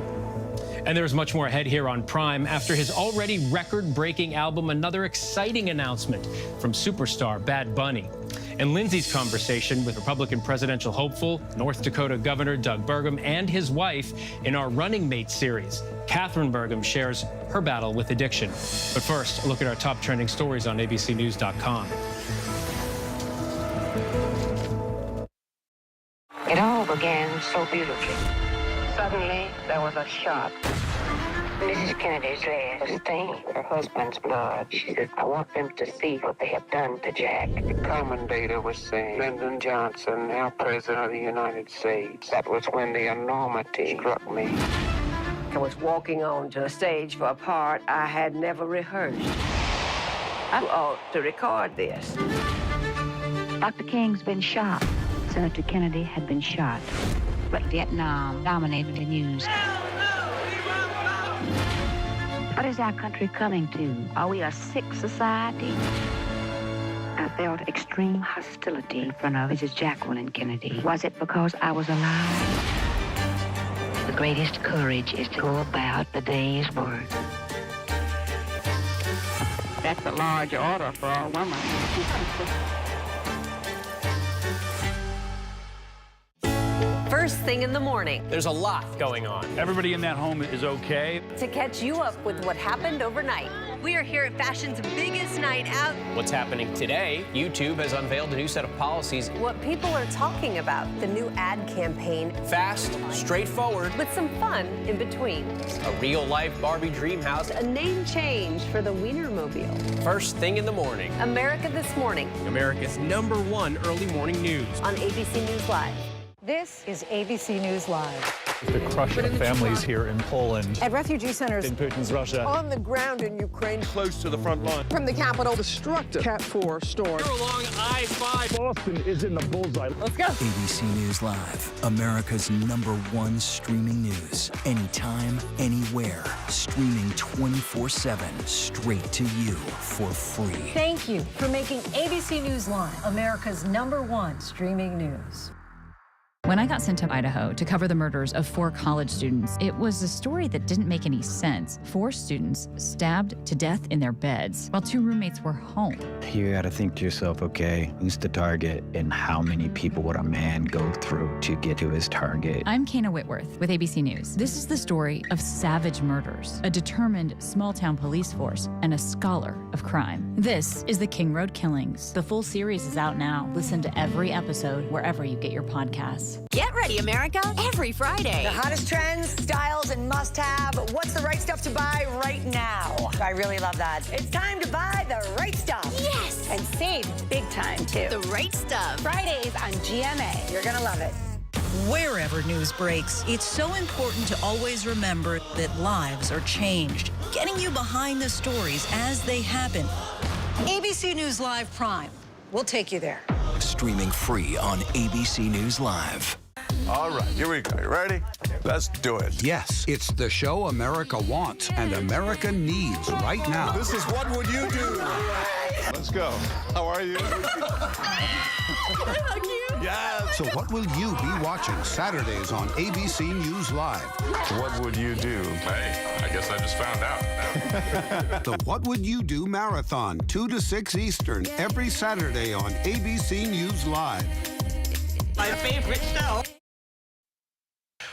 S1: And there's much more ahead here on Prime. After his already record-breaking album, another exciting announcement from superstar Bad Bunny. And Lindsay's conversation with Republican presidential hopeful, North Dakota Governor Doug Burgum, and his wife in our Running Mate series. Catherine Burgum shares her battle with addiction. But first, a look at our top trending stories on abcnews.com.
S2: It all began so beautifully. Suddenly, there was a shot. Mrs. Kennedy's dress was stained her husband's blood. She said, I want them to see what they have done to Jack. The commentator was saying, Lyndon Johnson, now President of the United States. That was when the enormity struck me.
S19: I was walking onto a stage for a part I had never rehearsed. I ought to record this.
S3: Dr. King's been shot. Senator Kennedy had been shot. But Vietnam dominated the news. What is our country coming to? Are we a sick society? I felt extreme hostility in front of Mrs. Jacqueline Kennedy. Was it because I was alive? The greatest courage is to go about the day's work. That's a large order for a woman.
S26: First thing in the morning.
S29: There's a lot going on.
S25: Everybody in that home is okay.
S26: To catch you up with what happened overnight. We are here at fashion's biggest night out.
S29: What's happening today? YouTube has unveiled a new set of policies.
S26: What people are talking about. The new ad campaign.
S29: Fast, straightforward.
S26: With some fun in between.
S29: A real-life Barbie dream house.
S26: A name change for the Wienermobile.
S29: First thing in the morning.
S26: America This Morning.
S29: America's #1 early morning news.
S26: On ABC News Live.
S17: This is ABC News Live.
S18: to crush families here in Poland.
S17: At refugee centers
S18: In Putin's Russia.
S19: On the ground in Ukraine.
S18: Close to the front line.
S22: From the capital,
S19: Destructive Cat 4 storm.
S21: You're along I-5.
S18: Boston is in the bullseye.
S22: let's go.
S5: ABC News Live, America's #1 streaming news. Anytime, anywhere. Streaming 24/7, straight to you for free.
S17: Thank you for making ABC News Live America's #1 streaming news.
S4: When I got sent to Idaho to cover the murders of 4 college students, it was a story that didn't make any sense. 4 students stabbed to death in their beds while 2 roommates were home.
S9: You gotta think to yourself, okay, who's the target and how many people would a man go through to get to his target?
S4: I'm Kana Whitworth with ABC News. This is the story of savage murders, a determined small-town police force, and a scholar of crime. This is the King Road Killings. The full series is out now. Listen to every episode wherever you get your podcasts.
S26: Get ready, America, every Friday.
S20: The hottest trends, styles, and must-have. What's the right stuff to buy right now? I really love that. It's time to buy the right stuff.
S26: Yes!
S20: And save big time, too.
S26: The right stuff.
S20: Fridays on GMA. You're going to love it.
S7: Wherever news breaks, it's so important to always remember that lives are changed. Getting you behind the stories as they happen. ABC News Live Prime. We'll take you there.
S5: Streaming free on ABC News Live.
S28: All right, here we go. You ready? Let's do it.
S8: Yes, it's the show America wants and America needs right now.
S28: This is What Would You Do? Let's go. How are you? Yes.
S8: So what will you be watching Saturdays on ABC News Live?
S28: What would you do?
S10: Hey, I guess I just found out.
S8: The What Would You Do Marathon, 2 to 6 Eastern, every Saturday on ABC News Live.
S6: My favorite show.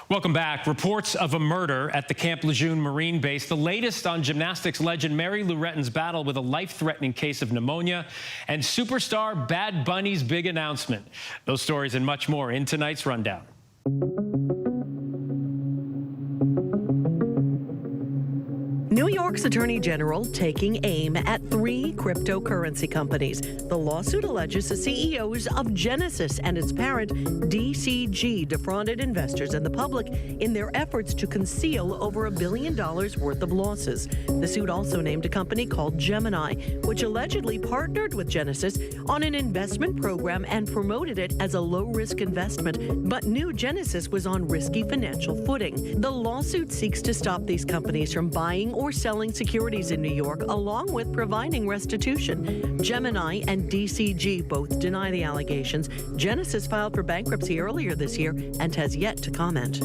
S1: Welcome back. Reports of a murder at the Camp Lejeune Marine Base. The latest on gymnastics legend Mary Lou Retton's battle with a life-threatening case of pneumonia and superstar Bad Bunny's big announcement. Those stories and much more in tonight's Rundown.
S11: New York's Attorney General taking aim at 3 cryptocurrency companies. The lawsuit alleges the CEOs of Genesis and its parent, DCG, defrauded investors and the public in their efforts to conceal over $1 billion worth of losses. The suit also named a company called Gemini, which allegedly partnered with Genesis on an investment program and promoted it as a low-risk investment, but knew Genesis was on risky financial footing. The lawsuit seeks to stop these companies from buying or selling securities in New York, along with providing restitution. Gemini and DCG both deny the allegations. Genesis filed for bankruptcy earlier this year and has yet to comment.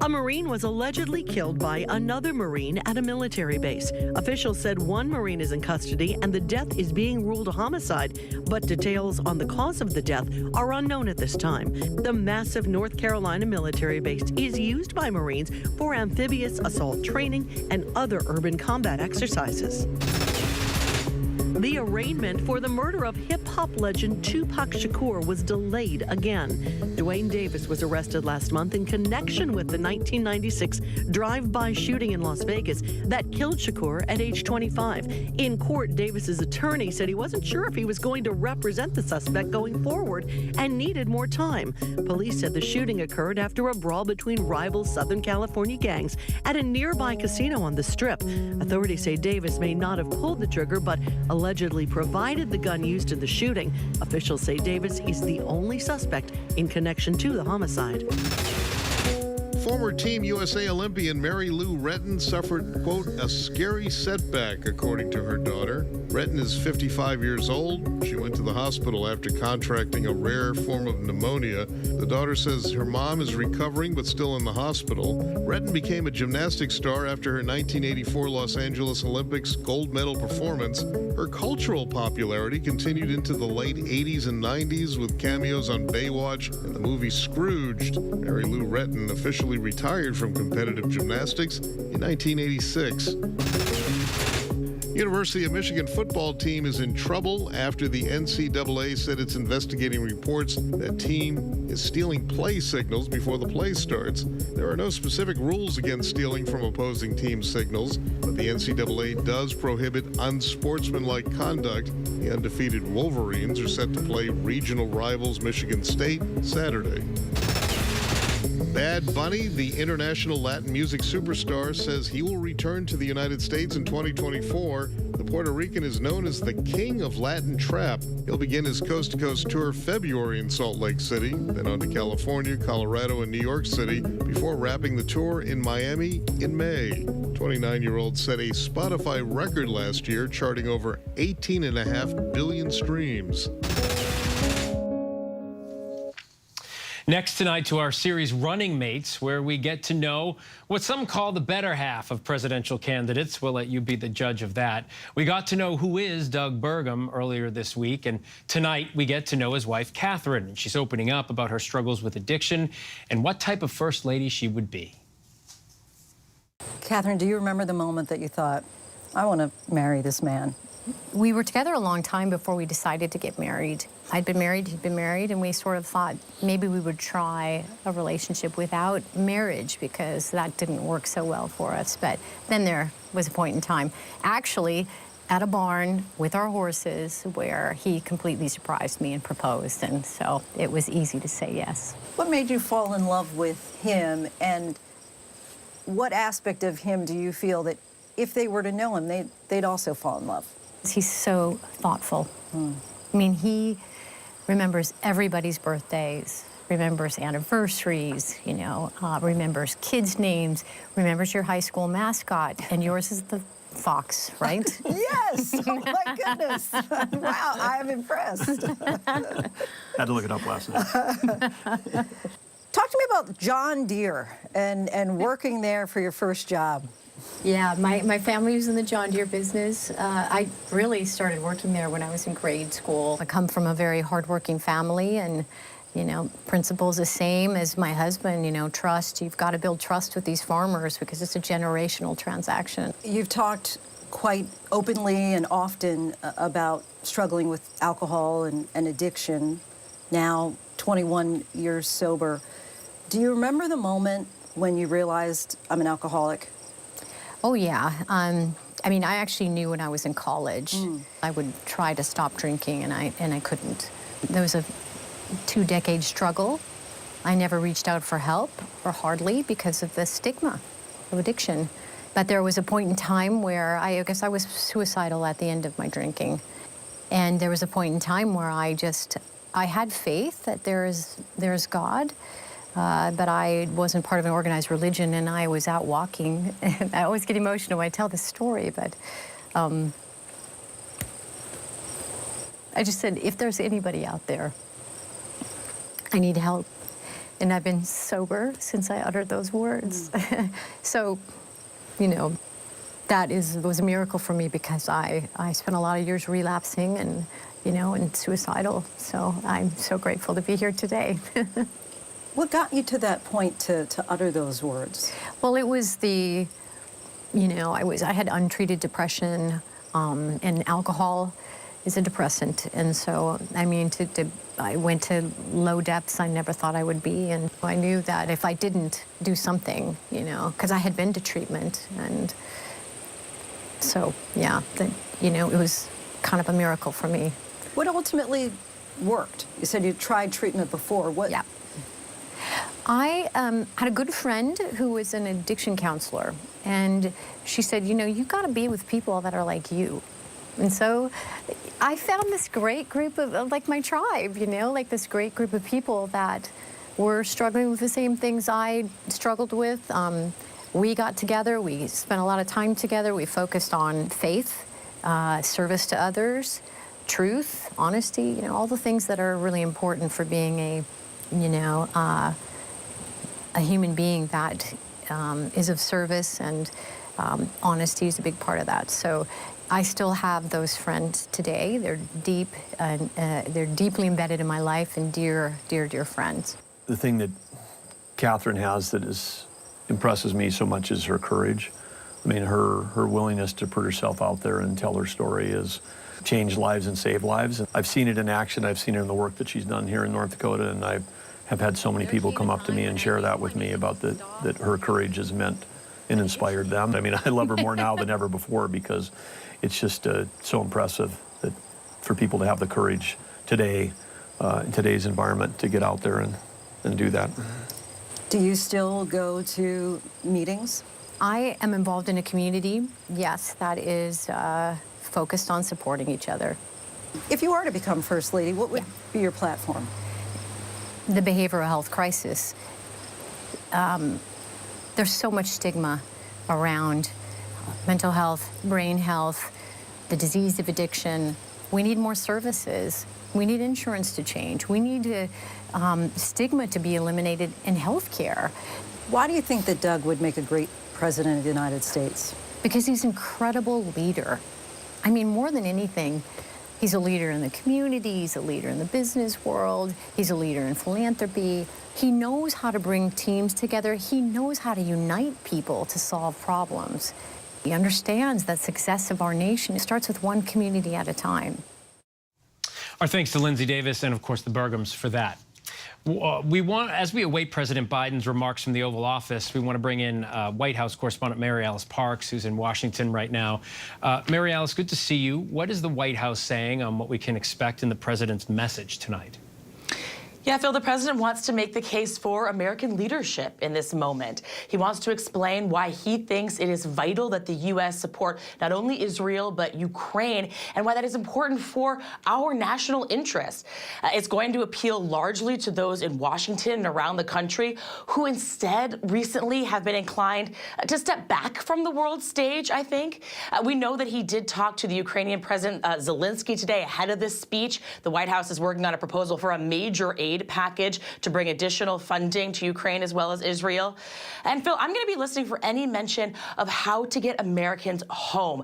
S11: A Marine was allegedly killed by another Marine at a military base. Officials said 1 Marine is in custody and the death is being ruled a homicide, but details on the cause of the death are unknown at this time. The massive North Carolina military base is used by Marines for amphibious assault training and other urban combat exercises. The arraignment for the murder of hip-hop legend Tupac Shakur was delayed again. Dwayne Davis was arrested last month in connection with the 1996 drive-by shooting in Las Vegas that killed Shakur at age 25. In court, Davis's attorney said he wasn't sure if he was going to represent the suspect going forward and needed more time. Police said the shooting occurred after a brawl between rival Southern California gangs at a nearby casino on the Strip. Authorities say Davis may not have pulled the trigger, but allegedly provided the gun used in the shooting. Officials say Davis is the only suspect in connection to the homicide.
S13: Former Team USA Olympian Mary Lou Retton suffered, quote, a scary setback, according to her daughter. Retton is 55 years old. She went to the hospital after contracting a rare form of pneumonia. The daughter says her mom is recovering but still in the hospital. Retton became a gymnastics star after her 1984 Los Angeles Olympics gold medal performance. Her cultural popularity continued into the late 80s and 90s with cameos on Baywatch and the movie Scrooged. Mary Lou Retton officially retired from competitive gymnastics in 1986. University of Michigan football team is in trouble after the NCAA said it's investigating reports that team is stealing play signals before the play starts. There are no specific rules against stealing from opposing team signals, but the NCAA does prohibit unsportsmanlike conduct. The undefeated Wolverines are set to play regional rivals Michigan State Saturday. Bad Bunny, the international Latin music superstar, says he will return to the United States in 2024. The Puerto Rican is known as the king of Latin trap. He'll begin his coast-to-coast tour February in Salt Lake City, then on to California, Colorado, and New York City, before wrapping the tour in Miami in May. 29-year-old set a Spotify record last year, charting over 18.5 billion streams.
S1: Next tonight to our series Running Mates, where we get to know what some call the better half of presidential candidates. We'll let you be the judge of that. We got to know who is Doug Burgum earlier this week, and tonight we get to know his wife, Catherine. She's opening up about her struggles with addiction and what type of first lady she would be.
S7: Catherine, do you remember the moment that you thought, I want to marry this man?
S2: We were together a long time before we decided to get married. I'd been married, he'd been married, and we sort of thought maybe we would try a relationship without marriage because that didn't work so well for us. But then there was a point in time, actually at a barn with our horses, where he completely surprised me and proposed, and so it was easy to say yes.
S7: What made you fall in love with him, and what aspect of him do you feel that if they were to know him, they'd also fall in love?
S2: He's so thoughtful. I mean, he remembers everybody's birthdays, remembers anniversaries, you know, remembers kids' names, remembers your high school mascot, and yours is the fox, right?
S7: Yes! Oh, my goodness. Wow, I'm impressed.
S18: Had to look it up last night.
S7: Talk to me about John Deere and working there for your first job.
S2: Yeah, my family was in the John Deere business. I really started working there when I was in grade school. I come from a very hardworking family, and, you know, principles the same as my husband, you know, trust. You've got to build trust with these farmers because it's a generational transaction.
S7: You've talked quite openly and often about struggling with alcohol and addiction, now 21 years sober. Do you remember the moment when you realized I'm an alcoholic?
S2: Oh, yeah. I mean, I actually knew when I was in college. I would try to stop drinking, and I couldn't. There was a 2-decade struggle. I never reached out for help, or hardly, because of the stigma of addiction. But there was a point in time where I guess I was suicidal at the end of my drinking. And there was a point in time where I had faith that there's God. But I wasn't part of an organized religion, and I was out walking. And I always get emotional when I tell this story, but I just said, if there's anybody out there, I need help. And I've been sober since I uttered those words. So, you know, that was a miracle for me, because I spent a lot of years relapsing and, you know, and suicidal. So I'm so grateful to be here today.
S7: What got you to that point to utter those words?
S2: Well, it was I had untreated depression, and alcohol is a depressant. And so, I mean, I went to low depths I never thought I would be. And I knew that if I didn't do something, you know, because I had been to treatment. And so, yeah, it was kind of a miracle for me.
S7: What ultimately worked? You said you tried treatment before. What?
S2: Yeah. I had a good friend who was an addiction counselor, and she said, you know, you got to be with people that are like you. And so I found this great group of like my tribe, you know, like this great group of people that were struggling with the same things I struggled with. We got together, we spent a lot of time together, we focused on faith, service to others, truth, honesty, you know, all the things that are really important for being a human being that is of service, and honesty is a big part of that. So I still have those friends today. They're deep, and they're deeply embedded in my life, and dear, dear, dear friends.
S18: The thing that Catherine has that impresses me so much is her courage. I mean, her willingness to put herself out there and tell her story has changed lives and saved lives. I've seen it in action. I've seen it in the work that she's done here in North Dakota, and I have had so many people come up to me and share that with me about that her courage has meant and inspired them. I mean, I love her more now than ever before, because it's just so impressive that for people to have the courage today, in today's environment, to get out there and do that.
S17: Do you still go to meetings?
S2: I am involved in a community, yes, that is focused on supporting each other.
S17: If you are to become First Lady, what would be your platform?
S2: The behavioral health crisis. There's so much stigma around mental health, brain health, the disease of addiction. We need more services. We need insurance to change. We need stigma to be eliminated in healthcare.
S17: Why do you think that Doug would make a great president of the United States?
S2: Because he's an incredible leader. I mean, more than anything, he's a leader in the community, he's a leader in the business world, he's a leader in philanthropy. He knows how to bring teams together. He knows how to unite people to solve problems. He understands that success of our nation starts with one community at a time.
S1: Our thanks to Lindsay Davis and, of course, the Burgums for that. As we await President Biden's remarks from the Oval Office, we want to bring in White House correspondent Mary Alice Parks, who's in Washington right now. Mary Alice, good to see you. What is the White House saying on what we can expect in the president's message tonight?
S3: Yeah, Phil, the president wants to make the case for American leadership in this moment. He wants to explain why he thinks it is vital that the U.S. support not only Israel, but Ukraine, and why that is important for our national interest. It's going to appeal largely to those in Washington and around the country who instead recently have been inclined to step back from the world stage, I think. We know that he did talk to the Ukrainian President Zelensky today ahead of this speech. The White House is working on a proposal for a major aid package to bring additional funding to Ukraine as well as Israel. And Phil, I'm going to be listening for any mention of how to get Americans home,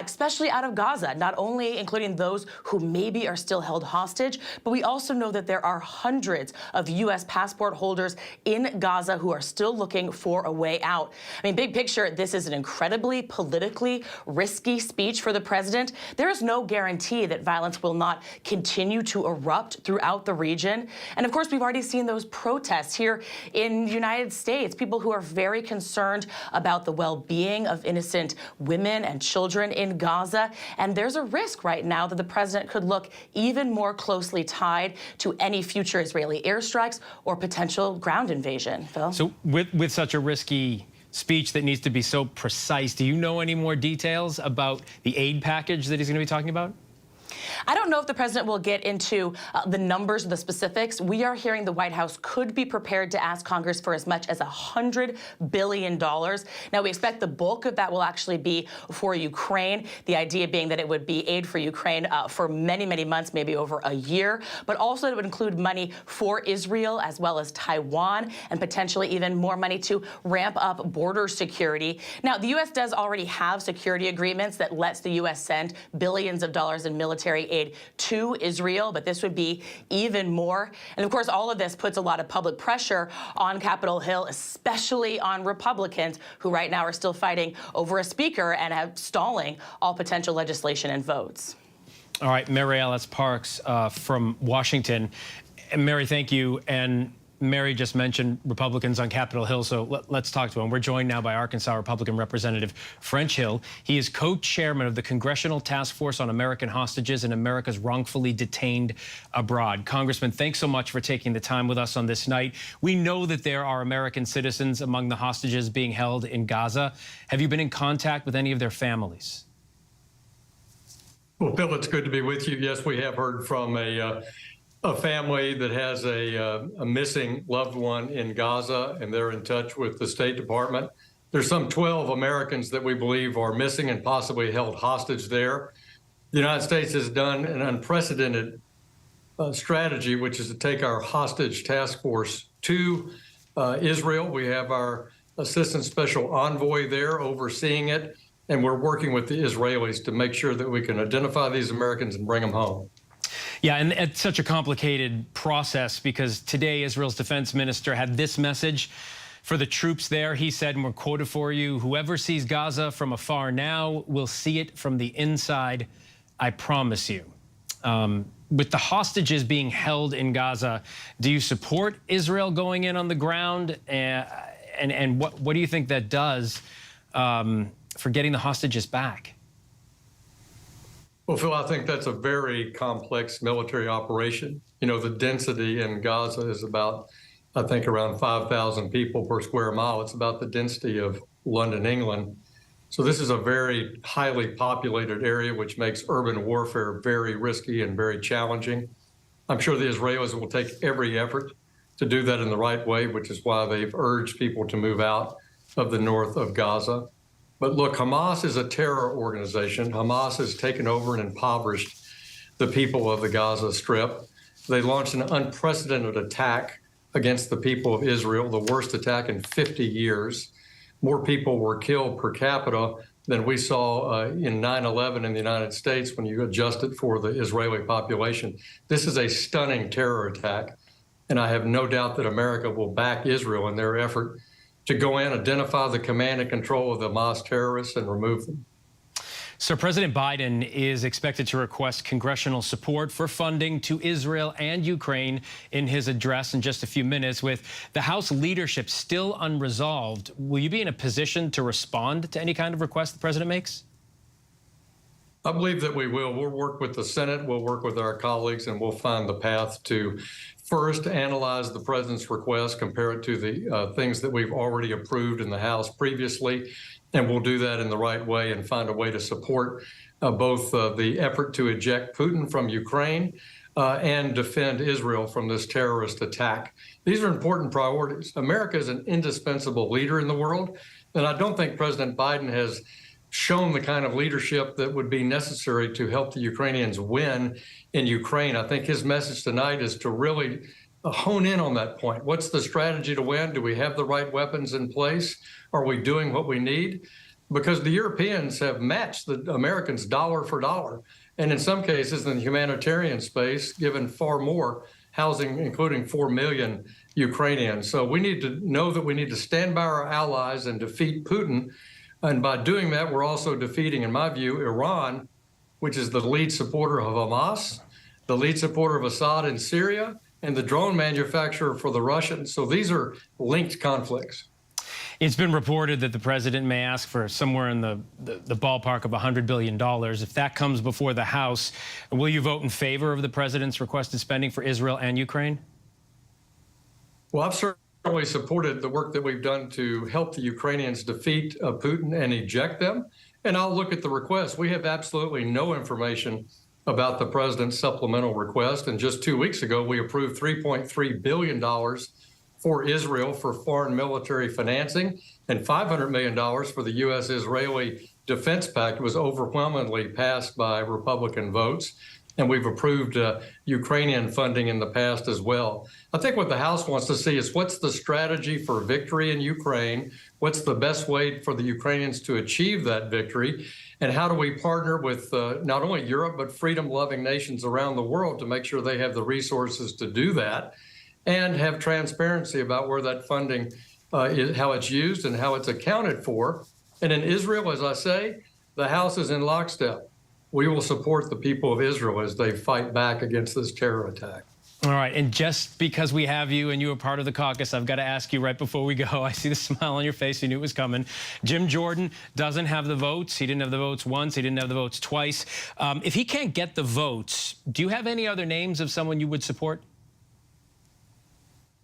S3: especially out of Gaza, not only including those who maybe are still held hostage, but we also know that there are hundreds of U.S. passport holders in Gaza who are still looking for a way out. I mean, big picture, this is an incredibly politically risky speech for the president. There is no guarantee that violence will not continue to erupt throughout the region. And of course, we've already seen those protests here in the United States, people who are very concerned about the well-being of innocent women and children in Gaza. And there's a risk right now that the president could look even more closely tied to any future Israeli airstrikes or potential ground invasion. Phil?
S1: So with such a risky speech that needs to be so precise, do you know any more details about the aid package that he's going to be talking about?
S3: I don't know if the president will get into the numbers or the specifics. We are hearing the White House could be prepared to ask Congress for as much as $100 billion. Now, we expect the bulk of that will actually be for Ukraine, the idea being that it would be aid for Ukraine for many, many months, maybe over a year, but also it would include money for Israel as well as Taiwan and potentially even more money to ramp up border security. Now, the U.S. does already have security agreements that lets the U.S. send billions of dollars in military aid to Israel, but this would be even more. And of course, all of this puts a lot of public pressure on Capitol Hill, especially on Republicans who right now are still fighting over a speaker and have stalling all potential legislation and votes.
S1: All right, Mary Alice Parks from Washington. And Mary, thank you. And Mary just mentioned Republicans on Capitol Hill, so let's talk to him. We're joined now by Arkansas Republican Representative French Hill. He is co-chairman of the Congressional Task Force on American Hostages and America's Wrongfully Detained Abroad. Congressman, thanks so much for taking the time with us on this night. We know that there are American citizens among the hostages being held in Gaza. Have you been in contact with any of their families?
S18: Well, Phil, it's good to be with you. Yes, we have heard from a family that has a missing loved one in Gaza, and they're in touch with the State Department. There's some 12 Americans that we believe are missing and possibly held hostage there. The United States has done an unprecedented strategy, which is to take our hostage task force to Israel. We have our Assistant Special Envoy there overseeing it, and we're working with the Israelis to make sure that we can identify these Americans and bring them home.
S1: Yeah, and it's such a complicated process because today Israel's defense minister had this message for the troops there. He said, and we're quoted for you, "Whoever sees Gaza from afar now will see it from the inside, I promise you." With the hostages being held in Gaza, do you support Israel going in on the ground? And what do you think that does for getting the hostages back?
S18: Well, Phil, I think that's a very complex military operation. You know, the density in Gaza is about
S12: I think, around 5,000 people per square mile. It's about the density of London, England. So this is a very highly populated area, which makes urban warfare very risky and very challenging. I'm sure the Israelis will take every effort to do that in the right way, which is why they've urged people to move out of the north of Gaza. But look, Hamas is a terror organization. Hamas has taken over and impoverished the people of the Gaza Strip. They launched an unprecedented attack against the people of Israel, the worst attack in 50 years. More people were killed per capita than we saw in 9/11 in the United States when you adjust it for the Israeli population. This is a stunning terror attack, and I have no doubt that America will back Israel in their effort to go in, identify the command and control of the Hamas terrorists, and remove them.
S1: So President Biden is expected to request congressional support for funding to Israel and Ukraine in his address in just a few minutes. With the House leadership still unresolved, will you be in a position to respond to any kind of request the president makes?
S12: I believe that we will. We'll work with the Senate, we'll work with our colleagues, and we'll find the path to first analyze the president's request, compare it to the things that we've already approved in the House previously. And we'll do that in the right way and find a way to support both the effort to eject Putin from Ukraine and defend Israel from this terrorist attack. These are important priorities. America is an indispensable leader in the world, and I don't think President Biden has shown the kind of leadership that would be necessary to help the Ukrainians win in Ukraine. I think his message tonight is to really hone in on that point. What's the strategy to win? Do we have the right weapons in place? Are we doing what we need? Because the Europeans have matched the Americans dollar for dollar, and in some cases in the humanitarian space, given far more housing, including 4 million Ukrainians. So we need to know that we need to stand by our allies and defeat Putin. And by doing that, we're also defeating, in my view, Iran, which is the lead supporter of Hamas, the lead supporter of Assad in Syria, and the drone manufacturer for the Russians. So these are linked conflicts.
S1: It's been reported that the president may ask for somewhere in the ballpark of $100 billion. If that comes before the House, will you vote in favor of the president's requested spending for Israel and Ukraine?
S12: Well, I've certainly supported the work that we've done to help the Ukrainians defeat Putin and eject them. And I'll look at the request. We have absolutely no information about the president's supplemental request. And just 2 weeks ago, we approved $3.3 billion for Israel for foreign military financing, and $500 million for the U.S.-Israeli Defense Pact was overwhelmingly passed by Republican votes. And we've approved Ukrainian funding in the past as well. I think what the House wants to see is what's the strategy for victory in Ukraine? What's the best way for the Ukrainians to achieve that victory? And how do we partner with not only Europe, but freedom-loving nations around the world to make sure they have the resources to do that and have transparency about where that funding is, how it's used and how it's accounted for. And in Israel, as I say, the House is in lockstep. We will support the people of Israel as they fight back against this terror attack.
S1: All right, and just because we have you and you were part of the caucus, I've got to ask you right before we go. I see the smile on your face. You knew it was coming. Jim Jordan doesn't have the votes. He didn't have the votes once. He didn't have the votes twice. If he can't get the votes, do you have any other names of someone you would support?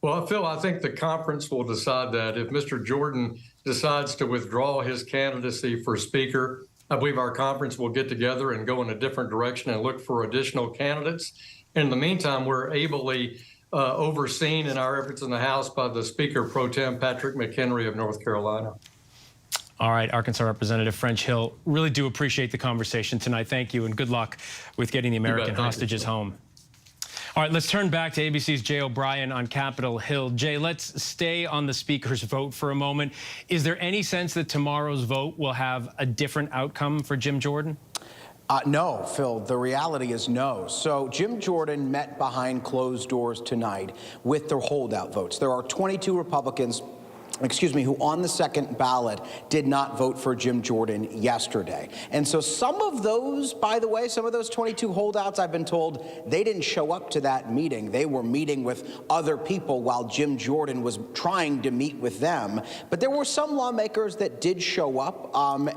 S12: Well, Phil, I think the conference will decide that. If Mr. Jordan decides to withdraw his candidacy for Speaker, I believe our conference will get together and go in a different direction and look for additional candidates. In the meantime, we're ably overseen in our efforts in the House by the Speaker Pro Tem, Patrick McHenry of North Carolina.
S1: All right, Arkansas Representative French Hill, really do appreciate the conversation tonight. Thank you, and good luck with getting the American hostages home. All right, let's turn back to ABC's Jay O'Brien on Capitol Hill. Jay, let's stay on the Speaker's vote for a moment. Is there any sense that tomorrow's vote will have a different outcome for Jim Jordan?
S14: No, Phil, the reality is no. So Jim Jordan met behind closed doors tonight with the holdout votes. There are 22 Republicans who on the second ballot did not vote for Jim Jordan yesterday. And so some of those, by the way, some of those 22 holdouts, I've been told, they didn't show up to that meeting. They were meeting with other people while Jim Jordan was trying to meet with them. But there were some lawmakers that did show up,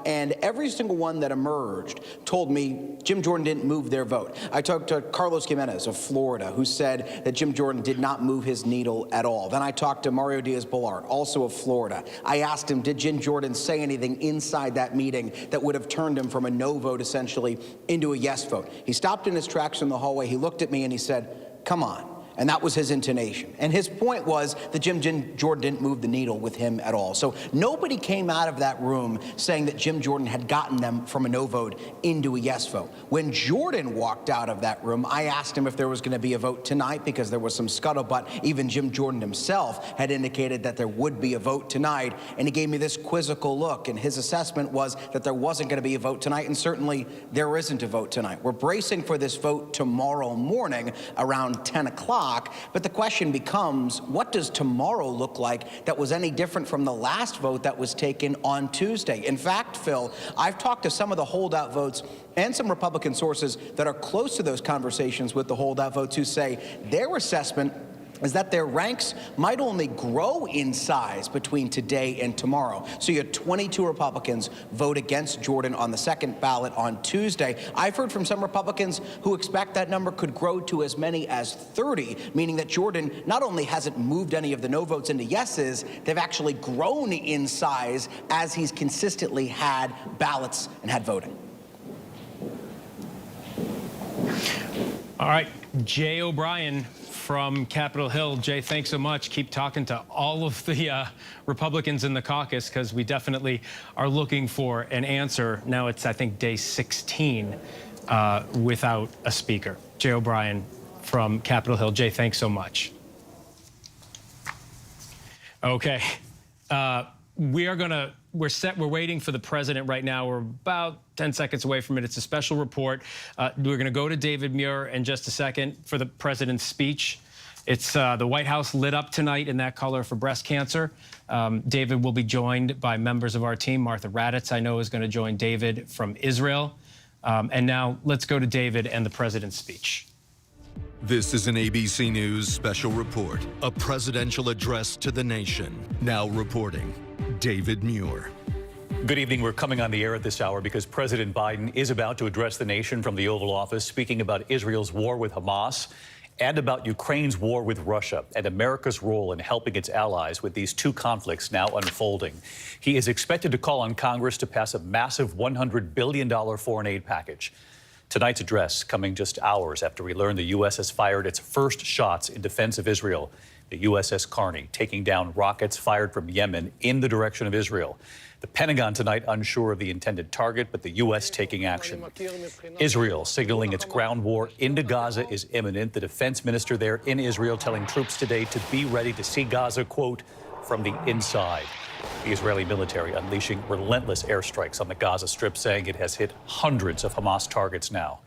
S14: and every single one that emerged told me Jim Jordan didn't move their vote. I talked to Carlos Jimenez of Florida, who said that Jim Jordan did not move his needle at all. Then I talked to Mario Diaz-Balart, also of Florida. I asked him, did Jim Jordan say anything inside that meeting that would have turned him from a no vote essentially into a yes vote? He stopped in his tracks in the hallway. He looked at me and he said, come on. And that was his intonation. And his point was that Jim Jordan didn't move the needle with him at all. So nobody came out of that room saying that Jim Jordan had gotten them from a no vote into a yes vote. When Jordan walked out of that room, I asked him if there was going to be a vote tonight because there was some scuttlebutt. Even Jim Jordan himself had indicated that there would be a vote tonight. And he gave me this quizzical look. And his assessment was that there wasn't going to be a vote tonight. And certainly there isn't a vote tonight. We're bracing for this vote tomorrow morning around 10 o'clock. But the question becomes, what does tomorrow look like that was any different from the last vote that was taken on Tuesday? In fact, Phil, I've talked to some of the holdout votes and some Republican sources that are close to those conversations with the holdout votes who say their assessment is that their ranks might only grow in size between today and tomorrow. So you had 22 Republicans vote against Jordan on the second ballot on Tuesday. I've heard from some Republicans who expect that number could grow to as many as 30, meaning that Jordan not only hasn't moved any of the no votes into yeses, they've actually grown in size as he's consistently had ballots and had voting.
S1: All right, Jay O'Brien from Capitol Hill. Jay, thanks so much. Keep talking to all of the Republicans in the caucus because we definitely are looking for an answer. Now it's, I think, day 16 without a speaker. Jay O'Brien from Capitol Hill. Jay, thanks so much. Okay. We're set. We're waiting for the president right now. We're about 10 seconds away from it. It's a special report. We're going to go to David Muir in just a second for the president's speech. It's the White House lit up tonight in that color for breast cancer. David will be joined by members of our team. Martha Raddatz, I know, is going to join David from Israel. And now let's go to David and the president's speech.
S15: This is an ABC News special report, a presidential address to the nation. Now reporting, David Muir.
S16: Good evening. We're coming on the air at this hour because President Biden is about to address the nation from the Oval Office, speaking about Israel's war with Hamas and about Ukraine's war with Russia and America's role in helping its allies with these two conflicts now unfolding. He is expected to call on Congress to pass a massive $100 billion foreign aid package. Tonight's address coming just hours after we learned the U.S. has fired its first shots in defense of Israel, the USS Carney, taking down rockets fired from Yemen in the direction of Israel. The Pentagon tonight unsure of the intended target, but the U.S. taking action. Israel signaling its ground war into Gaza is imminent. The defense minister there in Israel telling troops today to be ready to see Gaza, quote, from the inside. The Israeli military unleashing relentless airstrikes on the Gaza Strip, saying it has hit hundreds of Hamas targets now.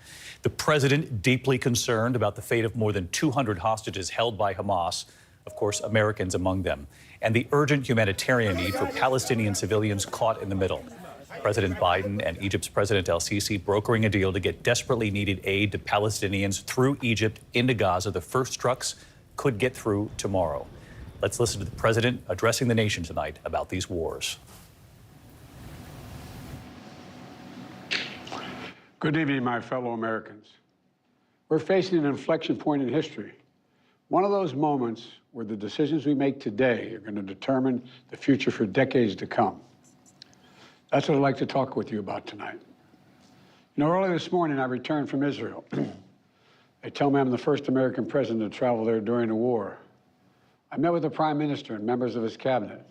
S16: The president deeply concerned about the fate of more than 200 hostages held by Hamas, of course, Americans among them, and the urgent humanitarian need for Palestinian civilians caught in the middle. President Biden and Egypt's President El-Sisi brokering a deal to get desperately needed aid to Palestinians through Egypt into Gaza. The first trucks could get through tomorrow. Let's listen to the president addressing the nation tonight about these wars.
S19: Good evening, my fellow Americans. We're facing an inflection point in history. One of those moments where the decisions we make today are going to determine the future for decades to come. That's what I'd like to talk with you about tonight. You know, early this morning, I returned from Israel. They tell me I'm the first American president to travel there during the war. I met with the Prime Minister and members of his cabinet.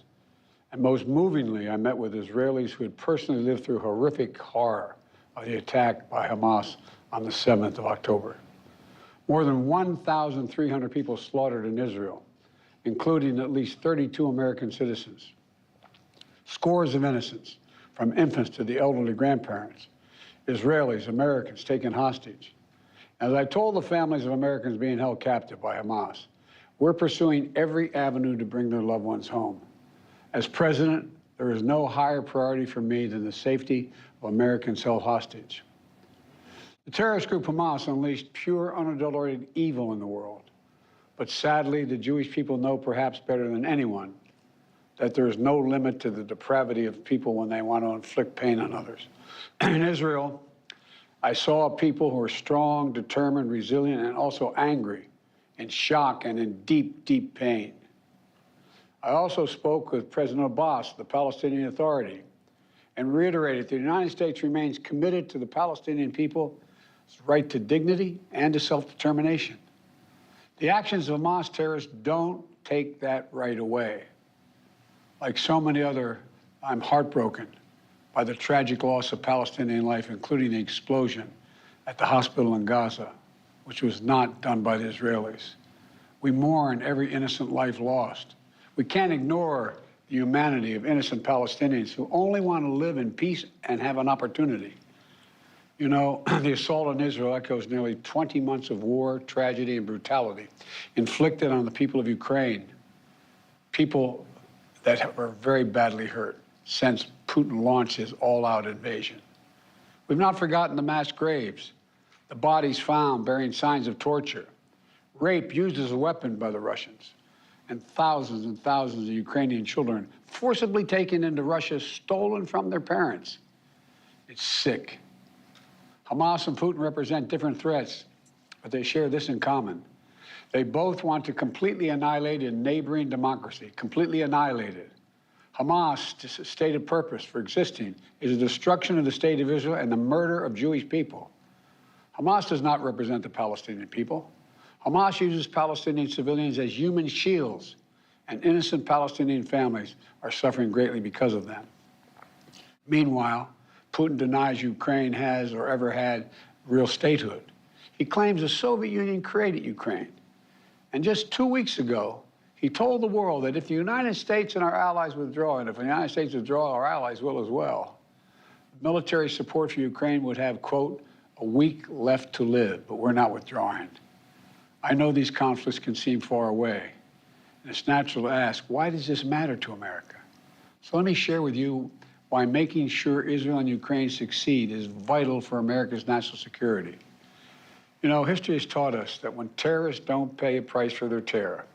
S19: And most movingly, I met with Israelis who had personally lived through horrific horror of the attack by Hamas on the 7th of October. More than 1,300 people slaughtered in Israel, including at least 32 American citizens. Scores of innocents, from infants to the elderly grandparents. Israelis, Americans taken hostage. As I told the families of Americans being held captive by Hamas, we're pursuing every avenue to bring their loved ones home. As president, there is no higher priority for me than the safety of Americans held hostage. The terrorist group Hamas unleashed pure, unadulterated evil in the world. But sadly, the Jewish people know perhaps better than anyone that there is no limit to the depravity of people when they want to inflict pain on others. In Israel, I saw people who are strong, determined, resilient, and also angry, in shock and in deep, deep pain. I also spoke with President Abbas, the Palestinian Authority, and reiterated the United States remains committed to the Palestinian people's right to dignity and to self-determination. The actions of Hamas terrorists don't take that right away. Like so many other, I'm heartbroken by the tragic loss of Palestinian life, including the explosion at the hospital in Gaza, which was not done by the Israelis. We mourn every innocent life lost. We can't ignore the humanity of innocent Palestinians who only want to live in peace and have an opportunity. You know, the assault on Israel echoes nearly 20 months of war, tragedy, and brutality inflicted on the people of Ukraine, people that were very badly hurt since Putin launched his all-out invasion. We've not forgotten the mass graves, the bodies found bearing signs of torture, rape used as a weapon by the Russians, and thousands of Ukrainian children forcibly taken into Russia, stolen from their parents. It's sick. Hamas and Putin represent different threats, but they share this in common. They both want to completely annihilate a neighboring democracy, completely annihilate it. Hamas' stated purpose for existing is the destruction of the state of Israel and the murder of Jewish people. Hamas does not represent the Palestinian people. Hamas uses Palestinian civilians as human shields, and innocent Palestinian families are suffering greatly because of them. Meanwhile, Putin denies Ukraine has or ever had real statehood. He claims the Soviet Union created Ukraine. And just 2 weeks ago, he told the world that if the United States and our allies withdraw, and if the United States withdraw, our allies will as well, military support for Ukraine would have, quote, a week left to live, but we're not withdrawing. I know these conflicts can seem far away, and it's natural to ask, why does this matter to America? So let me share with you why making sure Israel and Ukraine succeed is vital for America's national security. You know, history has taught us that when terrorists don't pay a price for their terror,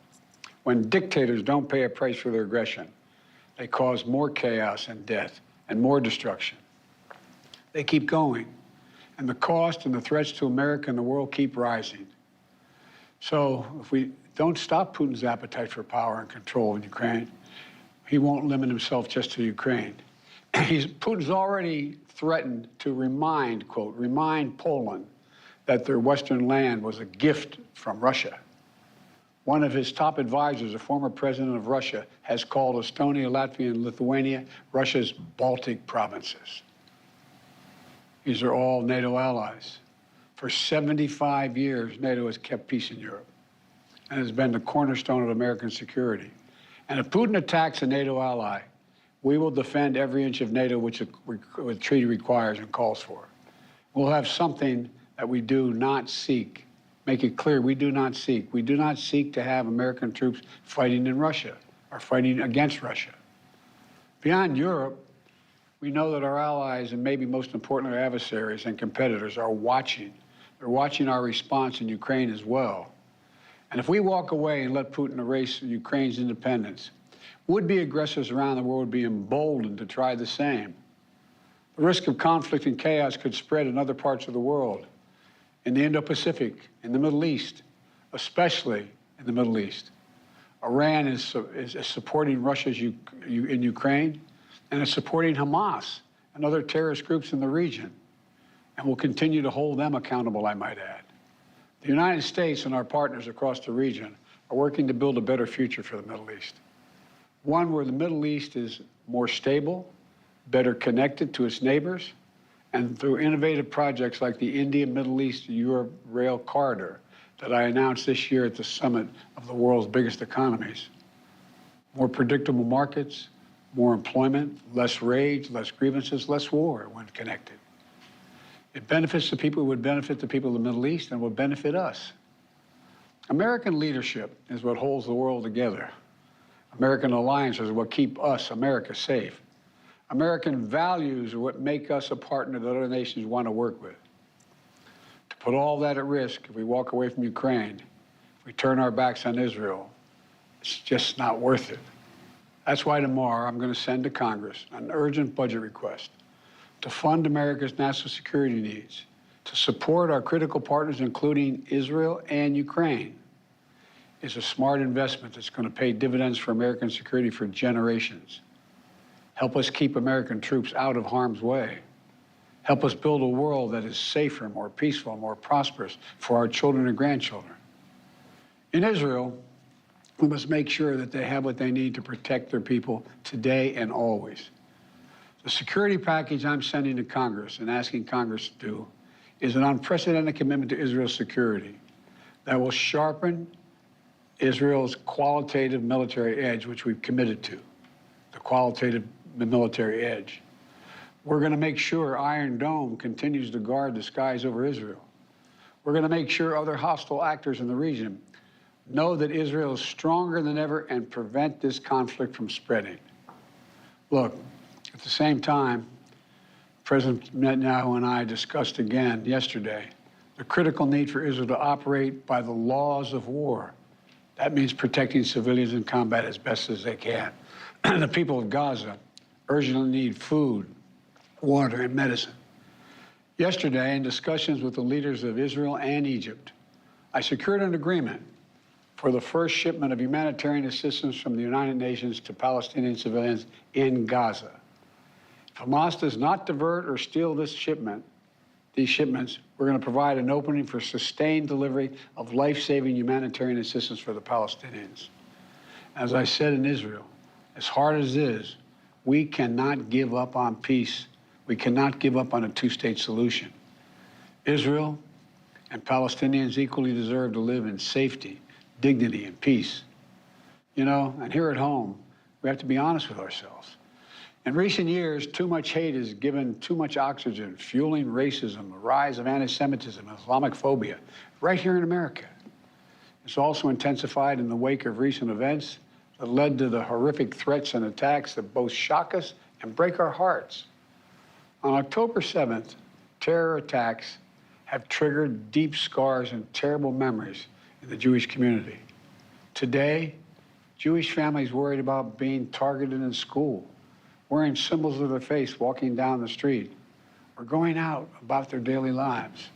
S19: when dictators don't pay a price for their aggression, they cause more chaos and death and more destruction. They keep going, and the cost and the threats to America and the world keep rising. So if we don't stop Putin's appetite for power and control in Ukraine, he won't limit himself just to Ukraine. Putin's already threatened to remind, quote, remind Poland that their Western land was a gift from Russia. One of his top advisors, a former president of Russia, has called Estonia, Latvia, and Lithuania Russia's Baltic provinces. These are all NATO allies. For 75 years, NATO has kept peace in Europe and has been the cornerstone of American security. And if Putin attacks a NATO ally, we will defend every inch of NATO which the treaty requires and calls for. We'll have something that we do not seek. Make it clear, we do not seek. We do not seek to have American troops fighting in Russia or fighting against Russia. Beyond Europe, we know that our allies, and maybe most importantly our adversaries and competitors, are watching. They're watching our response in Ukraine as well. And if we walk away and let Putin erase Ukraine's independence, would-be aggressors around the world would be emboldened to try the same. The risk of conflict and chaos could spread in other parts of the world, in the Indo-Pacific, in the Middle East, especially in the Middle East. Iran is supporting Russia in Ukraine, and is supporting Hamas and other terrorist groups in the region, and will continue to hold them accountable, I might add. The United States and our partners across the region are working to build a better future for the Middle East. One where the Middle East is more stable, better connected to its neighbors, and through innovative projects like the India-Middle East-Europe Rail Corridor that I announced this year at the summit of the world's biggest economies. More predictable markets, more employment, less rage, less grievances, less war when connected. It benefits the people, it would benefit the people of the Middle East, and would benefit us. American leadership is what holds the world together. American alliances are what keep us, America, safe. American values are what make us a partner that other nations want to work with. To put all that at risk, if we walk away from Ukraine, if we turn our backs on Israel, it's just not worth it. That's why tomorrow I'm going to send to Congress an urgent budget request to fund America's national security needs, to support our critical partners, including Israel and Ukraine. It's a smart investment that's going to pay dividends for American security for generations. Help us keep American troops out of harm's way. Help us build a world that is safer, more peaceful, more prosperous for our children and grandchildren. In Israel, we must make sure that they have what they need to protect their people today and always. The security package I'm sending to Congress and asking Congress to do is an unprecedented commitment to Israel's security that will sharpen Israel's qualitative military edge, which we've committed to, the qualitative military edge. We're going to make sure Iron Dome continues to guard the skies over Israel. We're going to make sure other hostile actors in the region know that Israel is stronger than ever and prevent this conflict from spreading. Look, at the same time, President Netanyahu and I discussed again yesterday the critical need for Israel to operate by the laws of war. That means protecting civilians in combat as best as they can. The people of Gaza urgently need food, water, and medicine. Yesterday, in discussions with the leaders of Israel and Egypt, I secured an agreement for the first shipment of humanitarian assistance from the United Nations to Palestinian civilians in Gaza. If Hamas does not divert or steal these shipments, we're going to provide an opening for sustained delivery of life-saving humanitarian assistance for the Palestinians. As I said in Israel, as hard as it is, we cannot give up on peace. We cannot give up on a two-state solution. Israel and Palestinians equally deserve to live in safety, dignity, and peace. You know, and here at home, we have to be honest with ourselves. In recent years, too much hate has given too much oxygen, fueling racism, the rise of anti-Semitism, Islamophobia, right here in America. It's also intensified in the wake of recent events that led to the horrific threats and attacks that both shock us and break our hearts. On October 7th, terror attacks have triggered deep scars and terrible memories in the Jewish community. Today, Jewish families worried about being targeted in school, wearing symbols of their faith, walking down the street, or going out about their daily lives.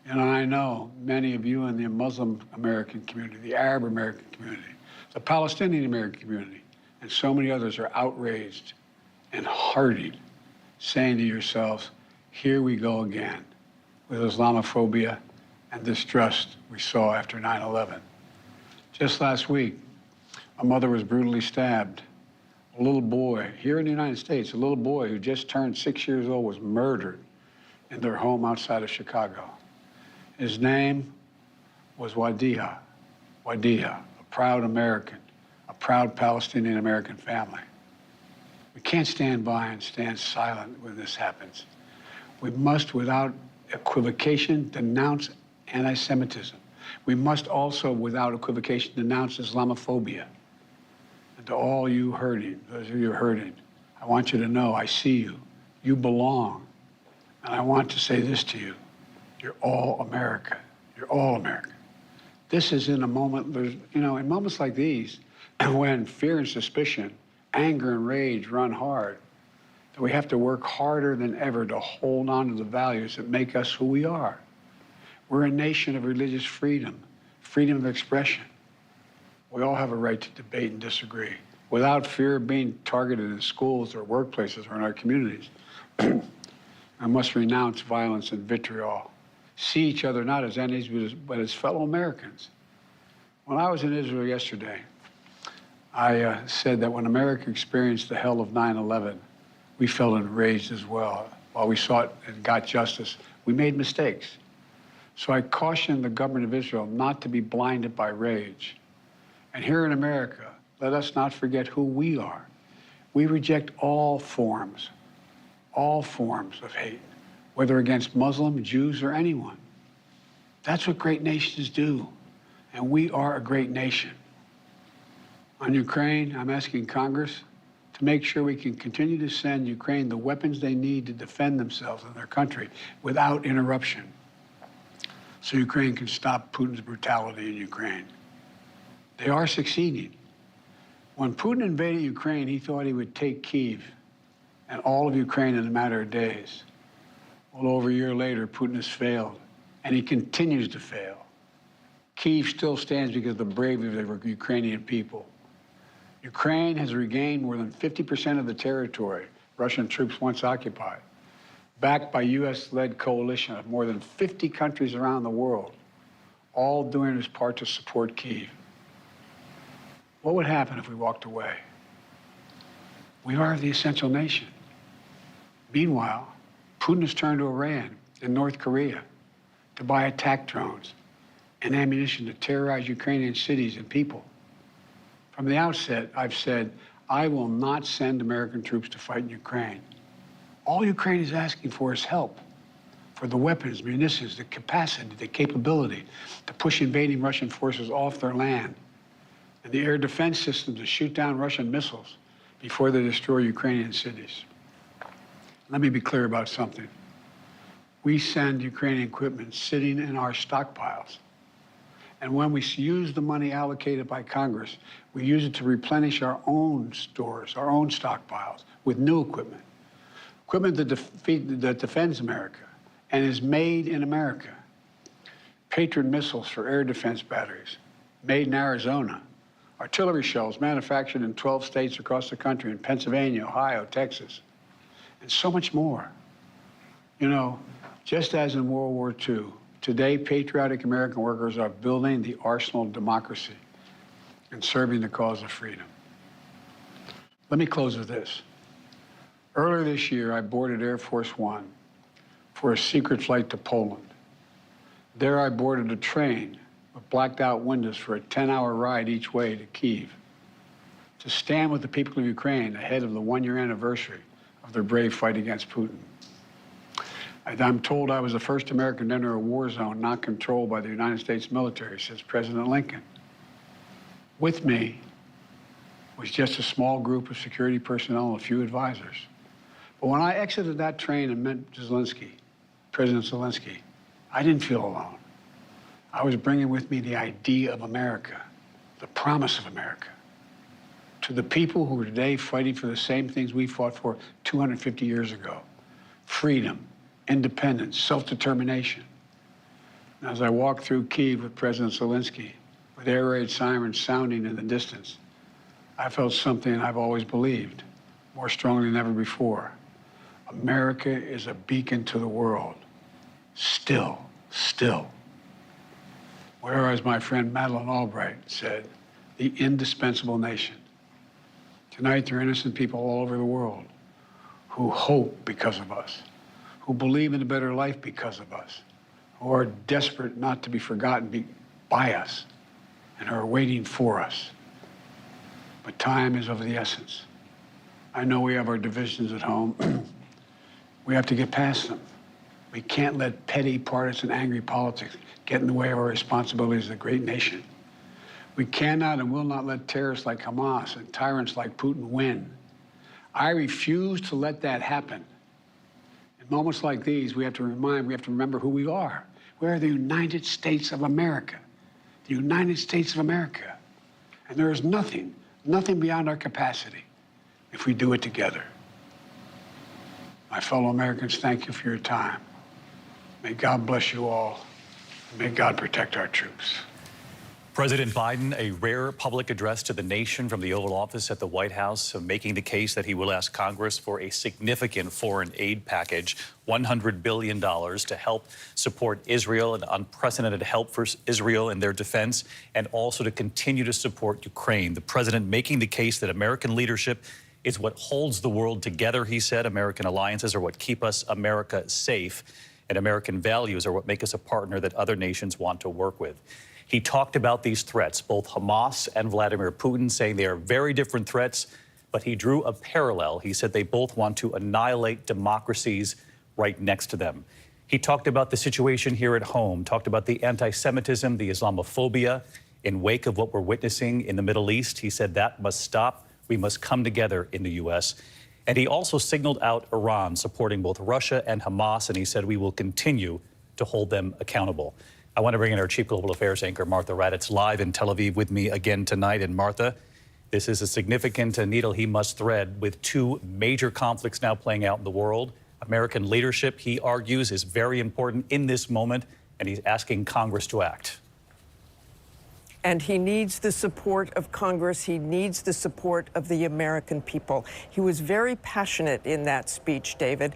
S19: And I know many of you in the Muslim American community, the Arab American community, the Palestinian American community, and so many others are outraged and heartened, saying to yourselves, here we go again with Islamophobia and distrust we saw after 9/11. Just last week, a mother was brutally stabbed. A little boy, here in the United States, a little boy who just turned 6 years old was murdered in their home outside of Chicago. His name was Wadiha, a proud American, a proud Palestinian American family. We can't stand by and stand silent when this happens. We must, without equivocation, denounce anti-Semitism. We must also, without equivocation, denounce Islamophobia. And to all you hurting, those of you hurting, I want you to know I see you. You belong. And I want to say this to you. You're all America. You're all American. This is in a moment, in moments like these, when fear and suspicion, anger and rage run hard, that we have to work harder than ever to hold on to the values that make us who we are. We're a nation of religious freedom, freedom of expression. We all have a right to debate and disagree without fear of being targeted in schools or workplaces or in our communities. I must renounce violence and vitriol. See each other not as enemies, but as fellow Americans. When I was in Israel yesterday, I said that when America experienced the hell of 9/11, we felt enraged as well. While we sought and got justice, we made mistakes. So I cautioned the government of Israel not to be blinded by rage. And here in America, let us not forget who we are. We reject all forms of hate, whether against Muslim, Jews, or anyone. That's what great nations do. And we are a great nation. On Ukraine, I'm asking Congress to make sure we can continue to send Ukraine the weapons they need to defend themselves and their country without interruption, so Ukraine can stop Putin's brutality in Ukraine. They are succeeding. When Putin invaded Ukraine, he thought he would take Kyiv and all of Ukraine in a matter of days. Well, over a year later, Putin has failed, and he continues to fail. Kyiv still stands because of the bravery of the Ukrainian people. Ukraine has regained more than 50% of the territory Russian troops once occupied, backed by U.S.-led coalition of more than 50 countries around the world, all doing its part to support Kyiv. What would happen if we walked away? We are the essential nation. Meanwhile, Putin has turned to Iran and North Korea to buy attack drones and ammunition to terrorize Ukrainian cities and people. From the outset, I've said, I will not send American troops to fight in Ukraine. All Ukraine is asking for is help for the weapons, munitions, the capacity, the capability to push invading Russian forces off their land, and the air defense systems to shoot down Russian missiles before they destroy Ukrainian cities. Let me be clear about something. We send Ukrainian equipment sitting in our stockpiles. And when we use the money allocated by Congress, we use it to replenish our own stores, our own stockpiles with new equipment. Equipment that defends America and is made in America. Patriot missiles for air defense batteries, made in Arizona. Artillery shells manufactured in 12 states across the country, in Pennsylvania, Ohio, Texas, and so much more. You know, just as in World War II, today patriotic American workers are building the arsenal of democracy and serving the cause of freedom. Let me close with this. Earlier this year, I boarded Air Force One for a secret flight to Poland. There I boarded a train with blacked out windows for a 10-hour ride each way to Kyiv, to stand with the people of Ukraine ahead of the one-year anniversary of their brave fight against Putin. I'm told I was the first American to enter a war zone not controlled by the United States military since President Lincoln. With me was just a small group of security personnel and a few advisors. But when I exited that train and met President Zelensky, I didn't feel alone. I was bringing with me the idea of America, the promise of America, to the people who are today fighting for the same things we fought for 250 years ago: freedom, independence, self-determination. And as I walked through Kyiv with President Zelensky, with air raid sirens sounding in the distance, I felt something I've always believed, more strongly than ever before. America is a beacon to the world. Still. Or as my friend Madeleine Albright said, the indispensable nation. Tonight, there are innocent people all over the world who hope because of us, who believe in a better life because of us, who are desperate not to be forgotten by us, and are waiting for us. But time is of the essence. I know we have our divisions at home. We have to get past them. We can't let petty, partisan, angry politics get in the way of our responsibilities as a great nation. We cannot and will not let terrorists like Hamas and tyrants like Putin win. I refuse to let that happen. In moments like these, we have to remember who we are. We are the United States of America. The United States of America. And there is nothing beyond our capacity if we do it together. My fellow Americans, thank you for your time. May God bless you all. May God protect our troops.
S16: President Biden, a rare public address to the nation from the Oval Office at the White House, making the case that he will ask Congress for a significant foreign aid package, $100 billion, to help support Israel, and unprecedented help for Israel in their defense, and also to continue to support Ukraine. The president making the case that American leadership is what holds the world together, he said. American alliances are what keep us, America, safe, and American values are what make us a partner that other nations want to work with. He talked about these threats, both Hamas and Vladimir Putin, saying they are very different threats, but he drew a parallel. He said they both want to annihilate democracies right next to them. He talked about the situation here at home, talked about the anti-Semitism, the Islamophobia, In wake of what we're witnessing in the Middle East, he said that must stop. We must come together in the U.S. And he also signaled out Iran, supporting both Russia and Hamas, and he said we will continue to hold them accountable. I want to bring in our Chief Global Affairs anchor, Martha Raddatz, live in Tel Aviv with me again tonight. And Martha, this is a significant needle he must thread with two major conflicts now playing out in the world. American leadership, he argues, is very important in this moment, and he's asking Congress to act.
S4: And he needs the support of Congress. He needs the support of the American people. He was very passionate in that speech, David.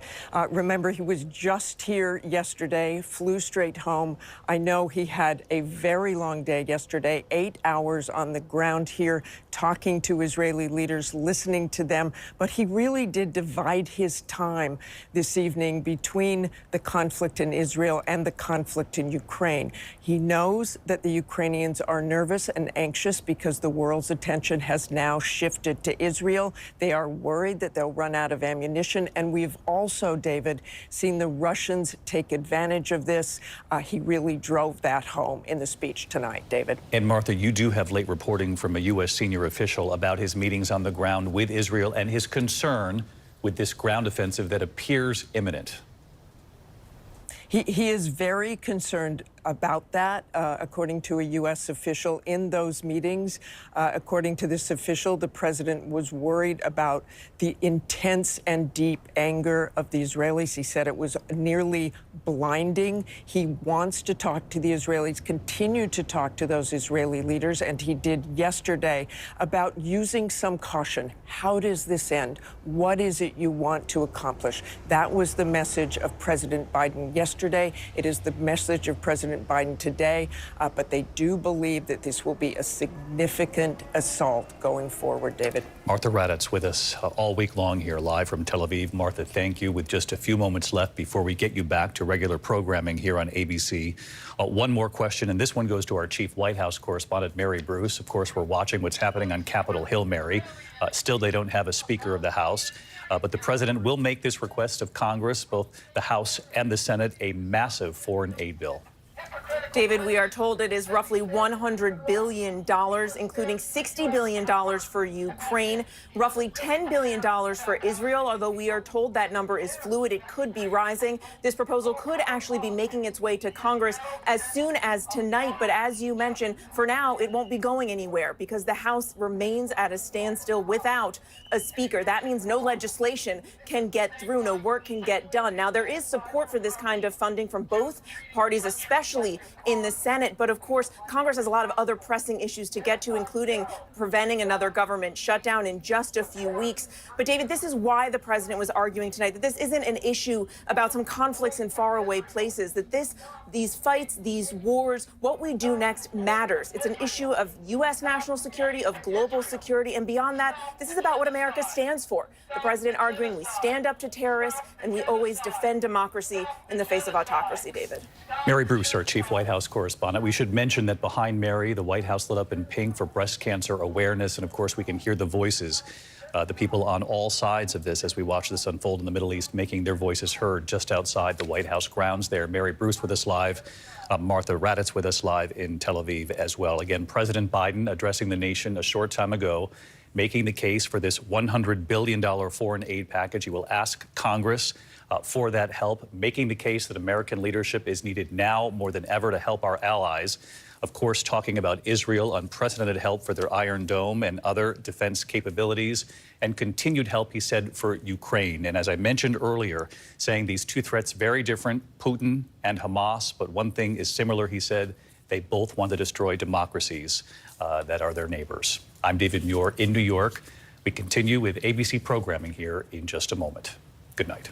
S4: Remember, he was just here yesterday, flew straight home. I know he had a very long day yesterday, 8 hours on the ground here, talking to Israeli leaders, listening to them. But he really did divide his time this evening between the conflict in Israel and the conflict in Ukraine. He knows that the Ukrainians are nervous and anxious because the world's attention has now shifted to Israel. They are worried that they'll run out of ammunition. And we've also, David, seen the Russians take advantage of this. He really drove that home in the speech tonight, David.
S16: And Martha, you do have late reporting from a U.S. senior official about his meetings on the ground with Israel and his concern with this ground offensive that appears imminent.
S4: He is very concerned about that, according to a U.S. official in those meetings. According to this official, the president was worried about the intense and deep anger of the Israelis. He said it was nearly blinding. He wants to talk to the Israelis, continue to talk to those Israeli leaders, and he did yesterday about using some caution. How does this end? What is it you want to accomplish? That was the message of President Biden yesterday. It is the message of President Biden today, but they do believe that this will be a significant assault going forward, David.
S16: Martha Raddatz with us all week long here, live from Tel Aviv. Martha, thank you. With just a few moments left before we get you back to regular programming here on ABC. One more question, and this one goes to our chief White House correspondent, Mary Bruce. Of course, we're watching what's happening on Capitol Hill, Mary. Still, they don't have a Speaker of the House. But the president will make this request of Congress, both the House and the Senate, a massive foreign aid bill.
S9: David, we are told it is roughly $100 billion, including $60 billion for Ukraine, roughly $10 billion for Israel, although we are told that number is fluid. It could be rising. This proposal could actually be making its way to Congress as soon as tonight. But as you mentioned, for now, it won't be going anywhere because the House remains at a standstill without a speaker. That means no legislation can get through, no work can get done. Now, there is support for this kind of funding from both parties, especially in the Senate. But of course, Congress has a lot of other pressing issues to get to, including preventing another government shutdown in just a few weeks. But David, this is why the president was arguing tonight that this isn't an issue about some conflicts in faraway places, that these fights, these wars, what we do next matters. It's an issue of U.S. national security, of global security, and beyond that, this is about what America stands for. The president arguing we stand up to terrorists and we always defend democracy in the face of autocracy, David.
S16: Mary Bruce, our chief White House correspondent. We should mention that behind Mary, the White House lit up in pink for breast cancer awareness. And of course, we can hear the voices, the people on all sides of this as we watch this unfold in the Middle East, making their voices heard just outside the White House grounds there. Mary Bruce with us live. Martha Raddatz with us live in Tel Aviv as well. Again, President Biden addressing the nation a short time ago, making the case for this $100 billion foreign aid package. He will ask Congress for that help, making the case that American leadership is needed now more than ever to help our allies. Of course, talking about Israel, unprecedented help for their Iron Dome and other defense capabilities, and continued help, he said, for Ukraine. And as I mentioned earlier, saying these two threats very different, Putin and Hamas, but one thing is similar, he said, they both want to destroy democracies that are their neighbors. I'm David Muir in New York. We continue with ABC programming here in just a moment. Good night.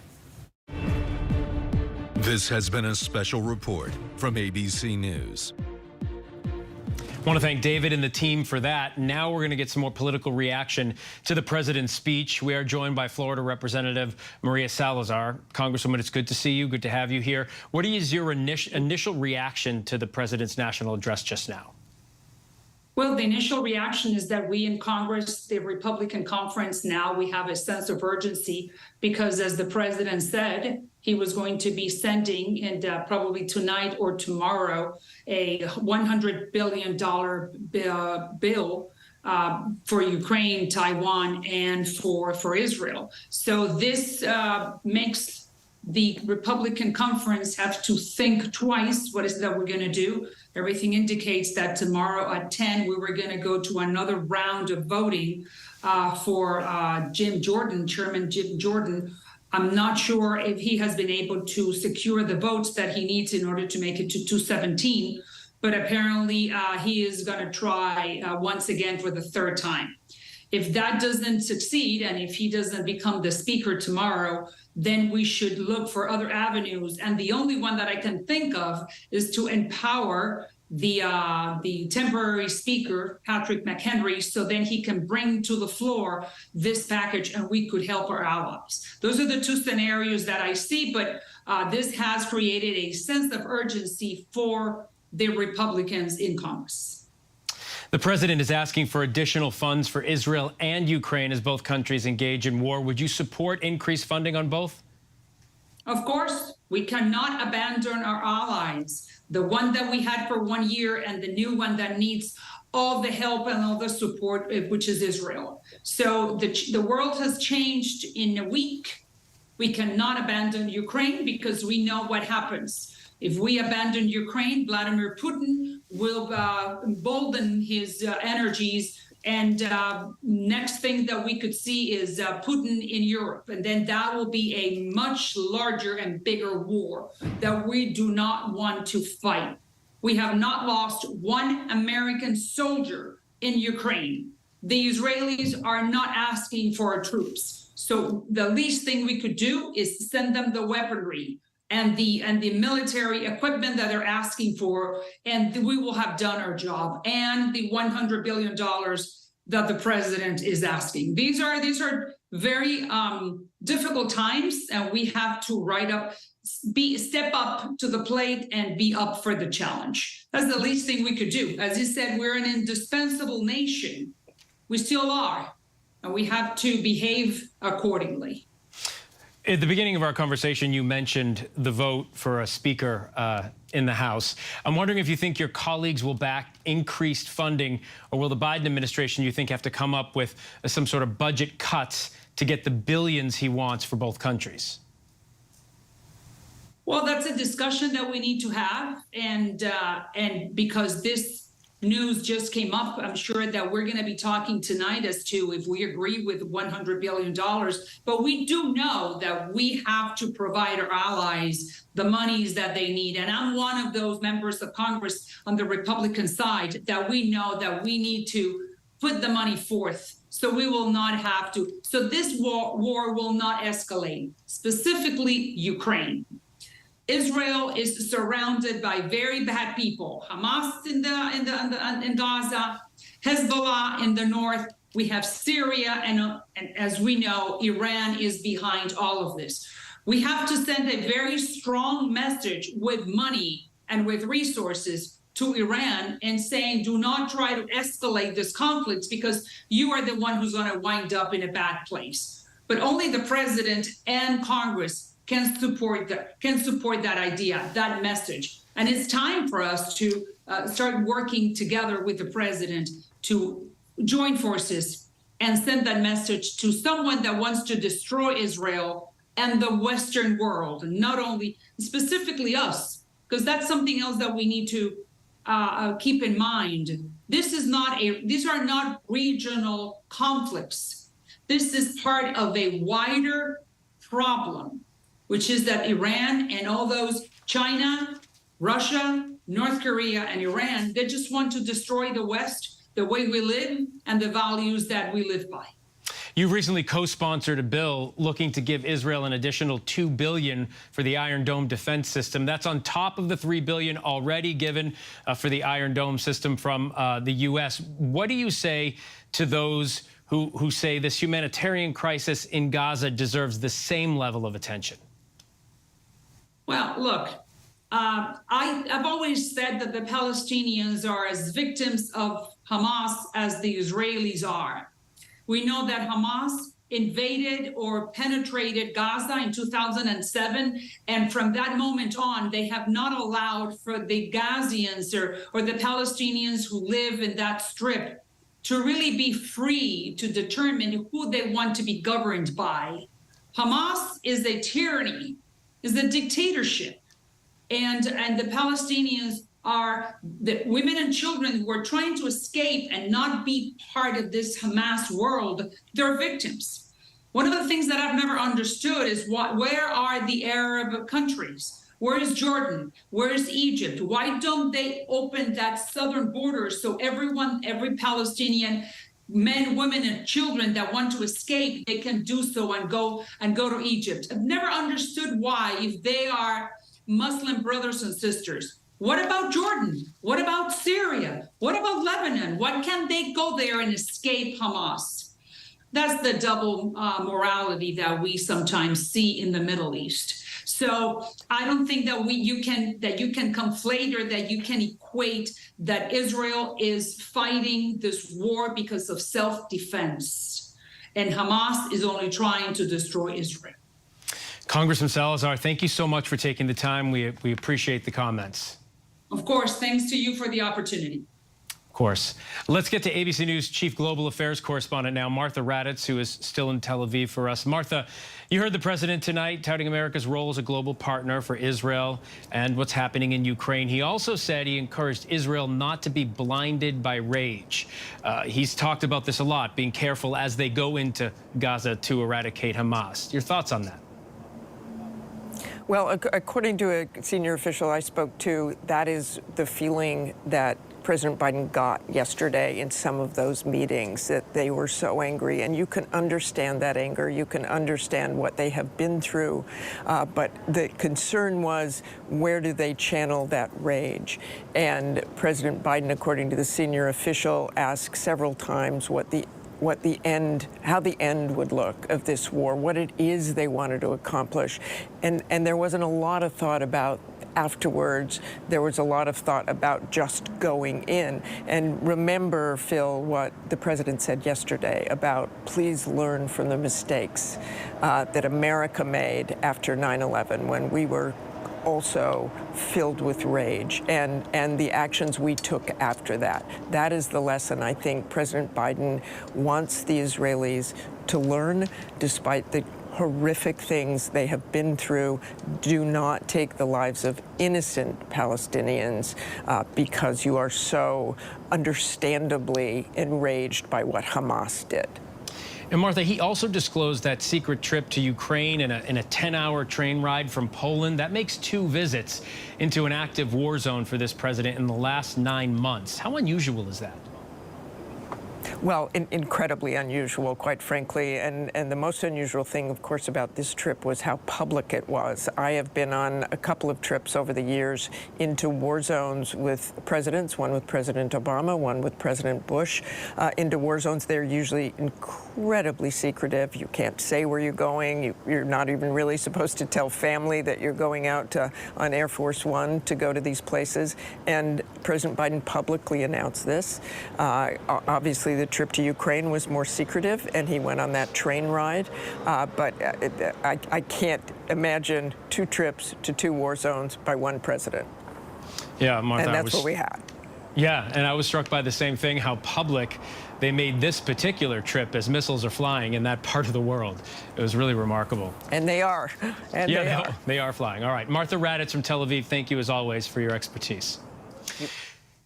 S15: This has been a special report from ABC News.
S1: I want to thank David and the team for that. Now we're going to get some more political reaction to the president's speech. We are joined by Florida Representative Maria Salazar. Congresswoman, it's good to see you. Good to have you here. What is your initial reaction to the president's national address just now?
S20: Well, the initial reaction is that we in Congress, the Republican conference, now we have a sense of urgency because, as the president said, he was going to be sending, and probably tonight or tomorrow, a $100 billion bill for Ukraine, Taiwan, and for Israel. So this makes the Republican conference have to think twice. What is it that we're going to do? Everything indicates that tomorrow at 10, we were going to go to another round of voting for Chairman Jim Jordan. I'm not sure if he has been able to secure the votes that he needs in order to make it to 217, but apparently he is going to try once again for the third time. If that doesn't succeed, and if he doesn't become the speaker tomorrow, then we should look for other avenues. And the only one that I can think of is to empower the temporary speaker, Patrick McHenry, so then he can bring to the floor this package and we could help our allies. Those are the two scenarios that I see, but this has created a sense of urgency for the Republicans in Congress.
S1: The president is asking for additional funds for Israel and Ukraine as both countries engage in war. Would you support increased funding on both?
S20: Of course, we cannot abandon our allies, the one that we had for 1 year and the new one that needs all the help and all the support, which is Israel. So the world has changed in a week. We cannot abandon Ukraine because we know what happens. If we abandon Ukraine, Vladimir Putin will embolden his energies. And next thing that we could see is Putin in Europe. And then that will be a much larger and bigger war that we do not want to fight. We have not lost one American soldier in Ukraine. The Israelis are not asking for our troops. So the least thing we could do is send them the weaponry and the military equipment that they're asking for, and we will have done our job. And the $100 billion that the president is asking. These are very difficult times, and we have to step up to the plate and be up for the challenge. That's the least thing we could do. As you said, we're an indispensable nation. We still are, and we have to behave accordingly.
S1: At the beginning of our conversation, you mentioned the vote for a speaker in the House. I'm wondering if you think your colleagues will back increased funding, or will the Biden administration, you think, have to come up with some sort of budget cuts to get the billions he wants for both countries?
S20: Well, that's a discussion that we need to have. And because this news just came up, I'm sure that we're going to be talking tonight as to if we agree with $100 billion. But we do know that we have to provide our allies the monies that they need. And I'm one of those members of Congress on the Republican side that we know that we need to put the money forth. So we will not have to. So this war will not escalate, specifically Ukraine. Israel is surrounded by very bad people. Hamas in Gaza, Hezbollah in the north. We have Syria, and as we know, Iran is behind all of this. We have to send a very strong message with money and with resources to Iran and saying, do not try to escalate this conflict because you are the one who's going to wind up in a bad place. But only the president and Congress can support that idea, that message. And it's time for us to start working together with the president to join forces and send that message to someone that wants to destroy Israel and the Western world, and not only specifically us, because that's something else that we need to keep in mind. These are not regional conflicts. This is part of a wider problem, which is that Iran and all those, China, Russia, North Korea, and Iran, they just want to destroy the West, the way we live, and the values that we live by.
S1: You recently co-sponsored a bill looking to give Israel an additional $2 billion for the Iron Dome defense system. That's on top of the $3 billion already given for the Iron Dome system from the U.S. What do you say to those who say this humanitarian crisis in Gaza deserves the same level of attention?
S20: Well, look, I've always said that the Palestinians are as victims of Hamas as the Israelis are. We know that Hamas invaded or penetrated Gaza in 2007, and from that moment on, they have not allowed for the Gazians or the Palestinians who live in that strip to really be free to determine who they want to be governed by. Hamas is a tyranny, is a dictatorship. And the Palestinians are the women and children who are trying to escape and not be part of this Hamas world. They're victims. One of the things that I've never understood is where are the Arab countries? Where is Jordan? Where is Egypt? Why don't they open that southern border so every Palestinian men, women, and children that want to escape, they can do so and go to Egypt? I've never understood why, if they are Muslim brothers and sisters. What about Jordan? What about Syria? What about Lebanon? Why can't they go there and escape Hamas? That's the double morality that we sometimes see in the Middle East. So I don't think that you can conflate or that you can equate that Israel is fighting this war because of self-defense, and Hamas is only trying to destroy Israel.
S1: Congressman Salazar, thank you so much for taking the time. We appreciate the comments.
S20: Of course, thanks to you for the opportunity.
S1: Of course. Let's get to ABC News Chief Global Affairs Correspondent now, Martha Raddatz, who is still in Tel Aviv for us. Martha, you heard the president tonight touting America's role as a global partner for Israel and what's happening in Ukraine. He also said he encouraged Israel not to be blinded by rage. He's talked about this a lot, being careful as they go into Gaza to eradicate Hamas. Your thoughts on that?
S4: Well, according to a senior official I spoke to, that is the feeling that President Biden got yesterday in some of those meetings, that they were so angry. And you can understand that anger. You can understand what they have been through. But the concern was, where do they channel that rage? And President Biden, according to the senior official, asked several times how the end would look of this war, what it is they wanted to accomplish. And there wasn't a lot of thought about afterwards. There was a lot of thought about just going in. And remember, Phil, what the president said yesterday about please learn from the mistakes that America made after 9/11, when we were also filled with rage, and the actions we took after that. That is the lesson I think President Biden wants the Israelis to learn, despite the horrific things they have been through. Do not take the lives of innocent Palestinians because you are so understandably enraged by what Hamas did.
S1: And Martha, he also disclosed that secret trip to Ukraine in a 10-hour train ride from Poland. That makes 2 visits into an active war zone for this president in the last 9 months. How unusual is that?
S4: Well, incredibly unusual, quite frankly. And the most unusual thing, of course, about this trip was how public it was. I have been on a couple of trips over the years into war zones with presidents, one with President Obama, one with President Bush, into war zones. They're usually incredibly secretive. You can't say where you're going. You're not even really supposed to tell family that you're going out on Air Force One to go to these places. And President Biden publicly announced this. Obviously, the trip to Ukraine was more secretive, and he went on that train ride. But I can't imagine 2 trips to 2 war zones by one president.
S1: Yeah, Martha.
S4: And that's what we had.
S1: Yeah, and I was struck by the same thing, how public they made this particular trip as missiles are flying in that part of the world. It was really remarkable.
S4: And they are. And
S1: yeah, they are flying. All right. Martha Raddatz from Tel Aviv, thank you as always for your expertise.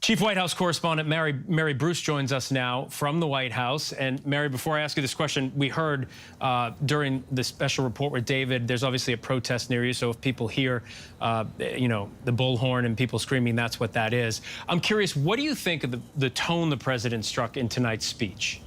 S1: Chief White House correspondent Mary Bruce joins us now from the White House. And Mary, before I ask you this question, we heard during the special report with David, there's obviously a protest near you. So if people hear, the bullhorn and people screaming, that's what that is. I'm curious, what do you think of the tone the president struck in tonight's speech?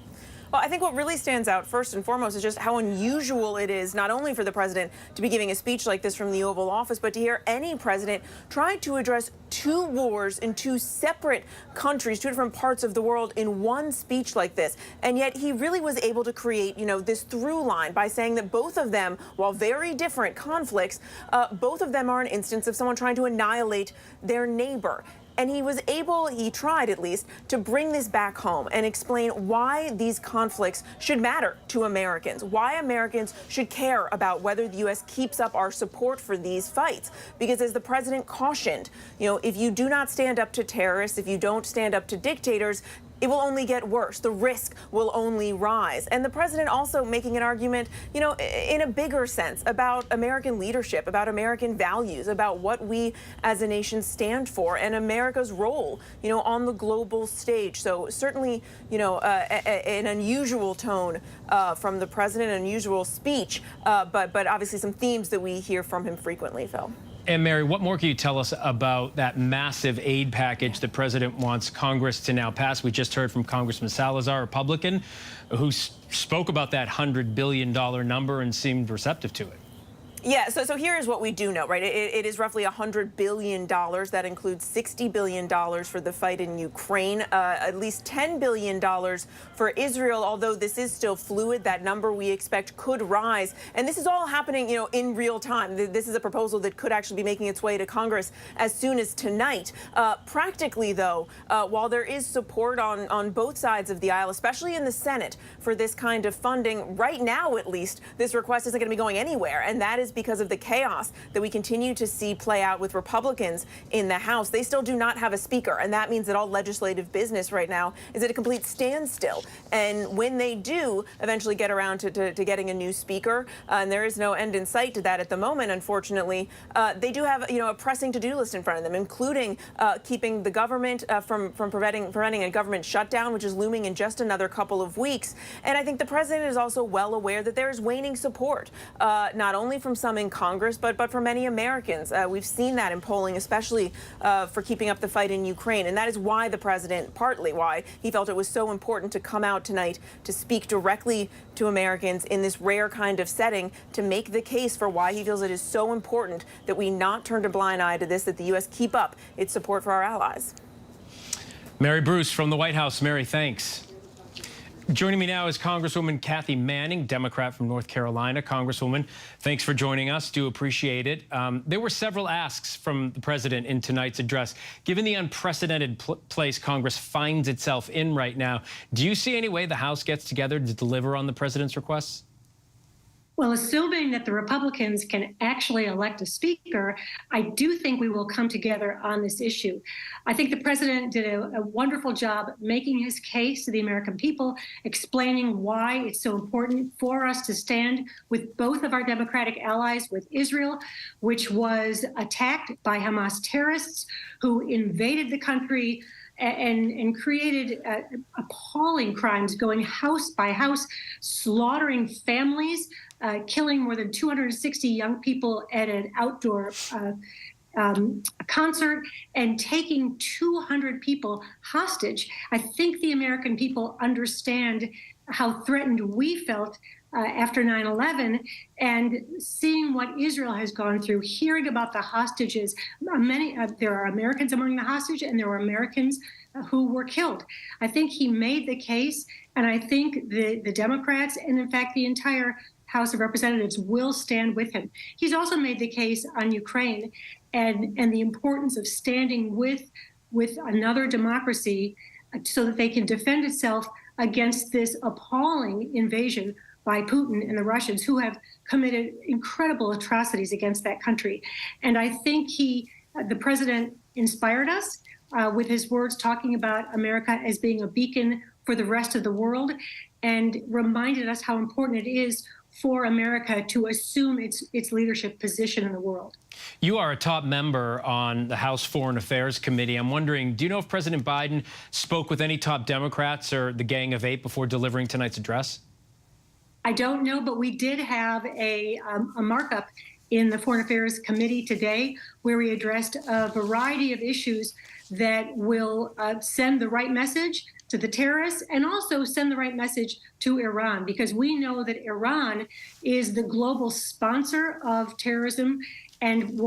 S9: Well, I think what really stands out first and foremost is just how unusual it is, not only for the president to be giving a speech like this from the Oval Office, but to hear any president try to address two wars in two separate countries, two different parts of the world in one speech like this. And yet he really was able to create, this through line by saying that both of them, while very different conflicts, both of them are an instance of someone trying to annihilate their neighbor. And he was able, he tried at least, to bring this back home and explain why these conflicts should matter to Americans, why Americans should care about whether the U.S. keeps up our support for these fights. Because as the president cautioned, if you do not stand up to terrorists, if you don't stand up to dictators, it will only get worse. The risk will only rise. And the president also making an argument, in a bigger sense about American leadership, about American values, about what we as a nation stand for and America's role, on the global stage. So certainly, an unusual tone from the president, an unusual speech, but obviously some themes that we hear from him frequently, Phil.
S1: And Mary, what more can you tell us about that massive aid package the president wants Congress to now pass? We just heard from Congressman Salazar, Republican, who spoke about that $100 billion number and seemed receptive to it.
S9: Yeah, so here is what we do know, right? It is roughly $100 billion. That includes $60 billion for the fight in Ukraine, at least $10 billion for Israel, although this is still fluid. That number we expect could rise. And this is all happening, in real time. This is a proposal that could actually be making its way to Congress as soon as tonight. Practically, though, while there is support on both sides of the aisle, especially in the Senate, for this kind of funding, right now at least, this request isn't going to be going anywhere. And that is because of the chaos that we continue to see play out with Republicans in the House. They still do not have a speaker, and that means that all legislative business right now is at a complete standstill. And when they do eventually get around to getting a new speaker, and there is no end in sight to that at the moment, unfortunately, they do have a pressing to-do list in front of them, including keeping the government from preventing a government shutdown, which is looming in just another couple of weeks. And I think the president is also well aware that there is waning support, not only from some in Congress, but for many Americans. We've seen that in polling, especially for keeping up the fight in Ukraine. And that is why the president, partly why he felt it was so important to come out tonight to speak directly to Americans in this rare kind of setting to make the case for why he feels it is so important that we not turn a blind eye to this, that the U.S. keep up its support for our allies.
S1: Mary Bruce from the White House. Mary, thanks. Joining me now is Congresswoman Kathy Manning, Democrat from North Carolina. Congresswoman, thanks for joining us. Do appreciate it. There were several asks from the president in tonight's address. Given the unprecedented place Congress finds itself in right now, do you see any way the House gets together to deliver on the president's requests?
S5: Well, assuming that the Republicans can actually elect a speaker, I do think we will come together on this issue. I think the president did a wonderful job making his case to the American people, explaining why it's so important for us to stand with both of our democratic allies, with Israel, which was attacked by Hamas terrorists who invaded the country and created appalling crimes, going house by house, slaughtering families, killing more than 260 young people at an outdoor concert, and taking 200 people hostage. I think the American people understand how threatened we felt after 9/11, and seeing what Israel has gone through, hearing about the hostages. There are Americans among the hostage, and there were Americans who were killed. I think he made the case, and I think the Democrats, and in fact the entire House of Representatives, will stand with him. He's also made the case on Ukraine and the importance of standing with another democracy so that they can defend itself against this appalling invasion by Putin and the Russians, who have committed incredible atrocities against that country. And I think the president inspired us with his words talking about America as being a beacon for the rest of the world, and reminded us how important it is for America to assume its leadership position in the world.
S1: You are a top member on the House Foreign Affairs Committee. I'm wondering, do you know if President Biden spoke with any top Democrats or the Gang of Eight before delivering tonight's address?
S5: I don't know, but we did have a markup in the Foreign Affairs Committee today where we addressed a variety of issues that will send the right message to the terrorists and also send the right message to Iran, because we know that Iran is the global sponsor of terrorism and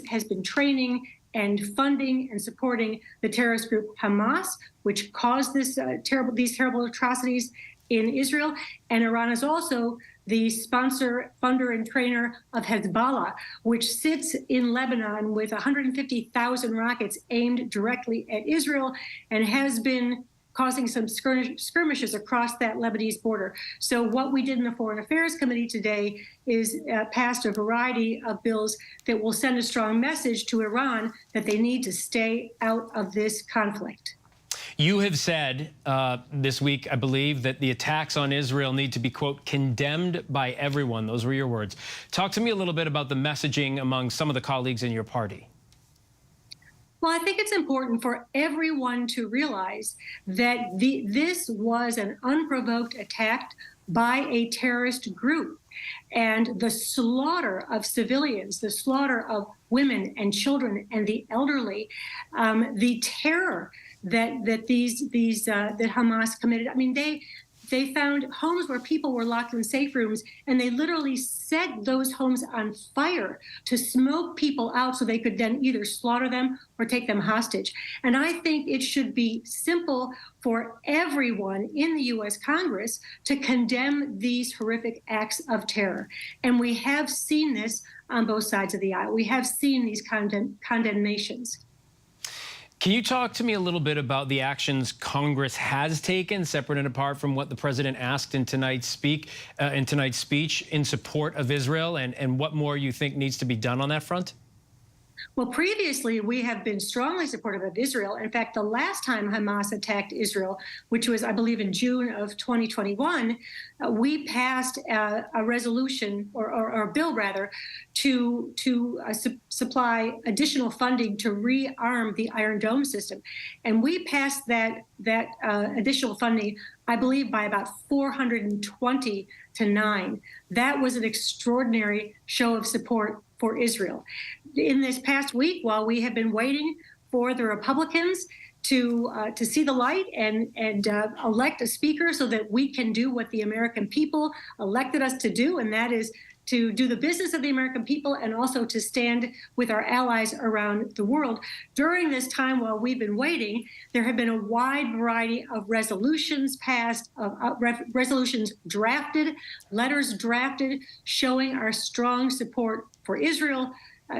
S5: has been training and funding and supporting the terrorist group Hamas, which caused these terrible atrocities in Israel. And Iran is also the sponsor, funder, and trainer of Hezbollah, which sits in Lebanon with 150,000 rockets aimed directly at Israel and has been causing some skirmishes across that Lebanese border. So what we did in the Foreign Affairs Committee today is passed a variety of bills that will send a strong message to Iran that they need to stay out of this conflict.
S1: You have said this week, I believe, that the attacks on Israel need to be, quote, condemned by everyone. Those were your words. Talk to me a little bit about the messaging among some of the colleagues in your party.
S5: Well, I think it's important for everyone to realize that this was an unprovoked attack by a terrorist group. And the slaughter of civilians, the slaughter of women and children and the elderly, the terror that Hamas committed. I mean, they found homes where people were locked in safe rooms, and they literally set those homes on fire to smoke people out so they could then either slaughter them or take them hostage. And I think it should be simple for everyone in the U.S. Congress to condemn these horrific acts of terror. And we have seen this on both sides of the aisle. We have seen these condemnations.
S1: Can you talk to me a little bit about the actions Congress has taken, separate and apart from what the president asked in tonight's speech in support of Israel, and what more you think needs to be done on that front?
S5: Well, previously, we have been strongly supportive of Israel. In fact, the last time Hamas attacked Israel, which was, I believe, in June of 2021, we passed a resolution or a bill, rather, to supply additional funding to rearm the Iron Dome system. And we passed that additional funding, I believe, by about 420 to 9. That was an extraordinary show of support for Israel. In this past week, while we have been waiting for the Republicans to see the light and elect a speaker so that we can do what the American people elected us to do, and that is to do the business of the American people and also to stand with our allies around the world. During this time while we've been waiting, there have been a wide variety of resolutions passed, resolutions drafted, letters drafted, showing our strong support for Israel,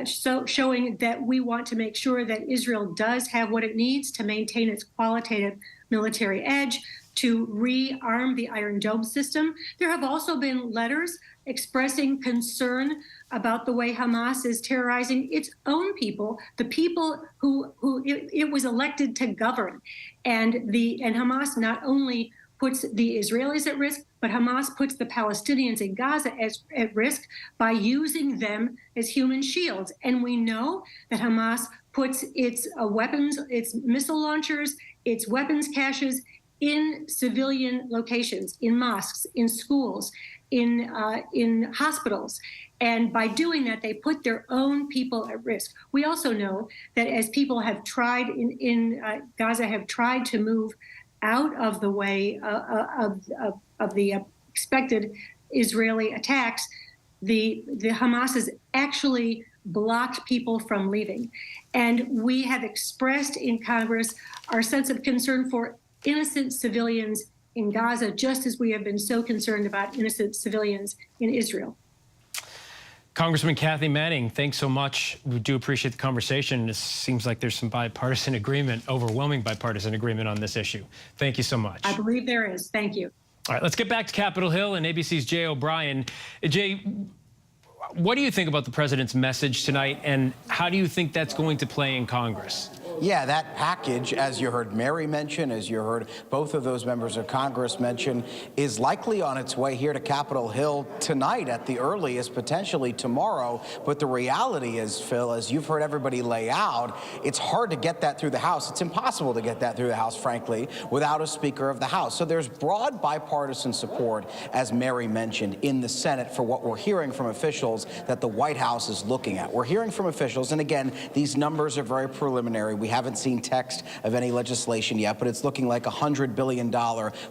S5: showing that we want to make sure that Israel does have what it needs to maintain its qualitative military edge, to rearm the Iron Dome system. There have also been letters expressing concern about the way Hamas is terrorizing its own people, the people who it was elected to govern. And Hamas not only puts the Israelis at risk, but Hamas puts the Palestinians in Gaza at risk by using them as human shields. And we know that Hamas puts its weapons, its missile launchers, its weapons caches in civilian locations, in mosques, in schools, in hospitals. And by doing that, they put their own people at risk. We also know that as people have tried in Gaza, have tried to move out of the way of the expected Israeli attacks, the Hamas has actually blocked people from leaving. And we have expressed in Congress our sense of concern for innocent civilians in Gaza, just as we have been so concerned about innocent civilians in Israel.
S1: Congressman Kathy Manning, thanks so much. We do appreciate the conversation. It seems like there's some bipartisan agreement, overwhelming bipartisan agreement on this issue. Thank you so much.
S5: I believe there is. Thank you.
S1: All right, let's get back to Capitol Hill and ABC's Jay O'Brien. Jay, what do you think about the president's message tonight, and how do you think that's going to play in Congress?
S14: Yeah, that package, as you heard Mary mention, as you heard both of those members of Congress mention, is likely on its way here to Capitol Hill tonight at the earliest, potentially tomorrow. But the reality is, Phil, as you've heard everybody lay out, it's hard to get that through the House. It's impossible to get that through the House, frankly, without a Speaker of the House. So there's broad bipartisan support, as Mary mentioned, in the Senate for what we're hearing from officials that the White House is looking at. We're hearing from officials, and again, these numbers are very preliminary. We haven't seen text of any legislation yet, but it's looking like a $100 billion